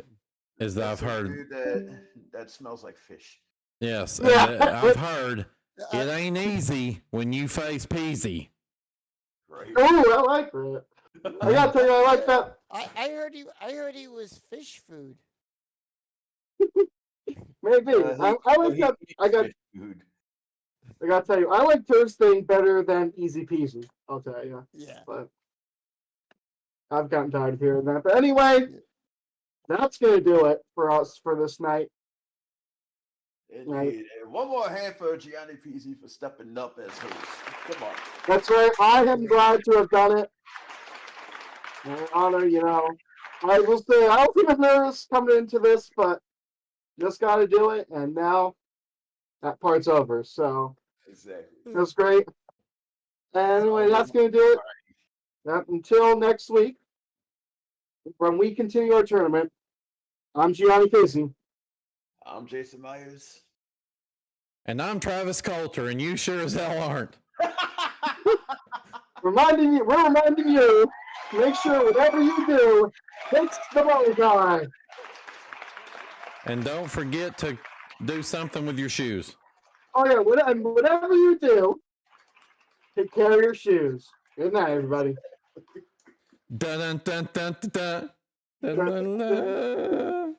is that I've That's a heard. dude that smells like fish. Yes, Yeah. and I've heard it ain't easy when you face Peasy. Right. Oh, I like that. I gotta tell you, I like that. I heard he was fish food. Maybe. I like that. I gotta tell you, I like Thursday better than Easy Peasy. I'll tell you. Yeah. But I've gotten tired of hearing that. But anyway, that's gonna do it for us for this night. Indeed. And one more hand for Gianni Pizzi for stepping up as host. Come on. That's right. I am glad to have done it. In honor, I will say I was nervous coming into this, but just got to do it, and now that part's over. So Exactly. that's great. Anyway, that's going to do it. Yep, until next week, when we continue our tournament, I'm Gianni Casey. I'm Jason Myers. And I'm Travis Coulter, and you sure as hell aren't. We're reminding you, make sure whatever you do, hits the bullseye. And don't forget to do something with your shoes. Oh yeah, whatever you do, take care of your shoes. Good night, everybody. Dun dun dun dun dun dun dun dun.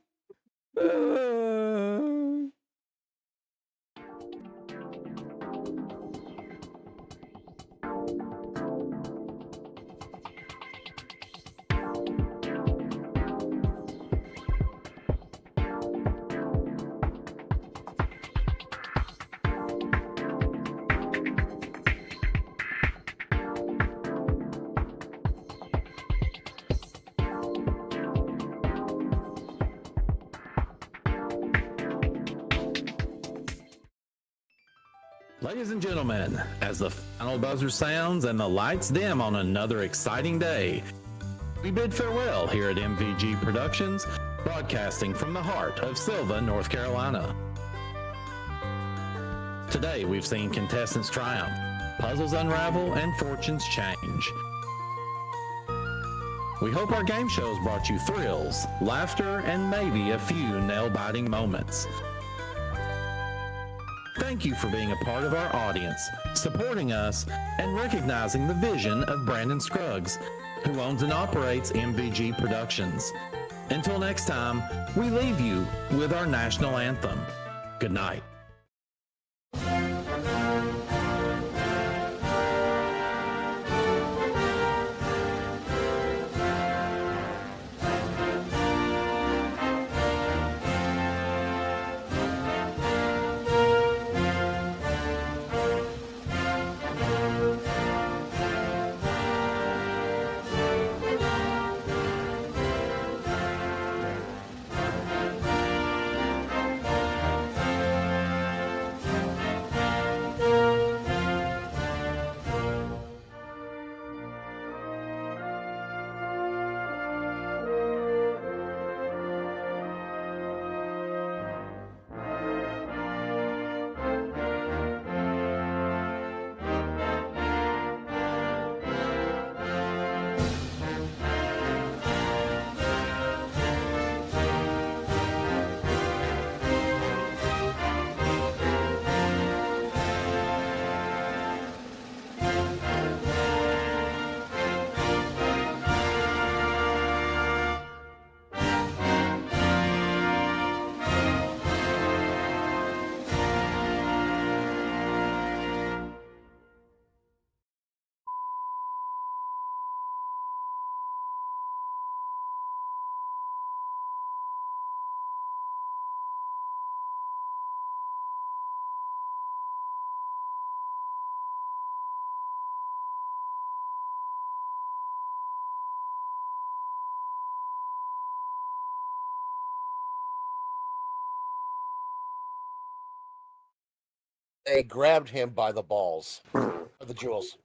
Ladies and gentlemen, as the final buzzer sounds and the lights dim on another exciting day, we bid farewell here at MVG Productions, broadcasting from the heart of Sylva, North Carolina. Today we've seen contestants triumph, puzzles unravel, and fortunes change. We hope our game shows brought you thrills, laughter, and maybe a few nail-biting moments. Thank you for being a part of our audience, supporting us, and recognizing the vision of Brandon Scruggs, who owns and operates MVG Productions. Until next time, we leave you with our national anthem. Good night. they grabbed him by the balls, or the jewels.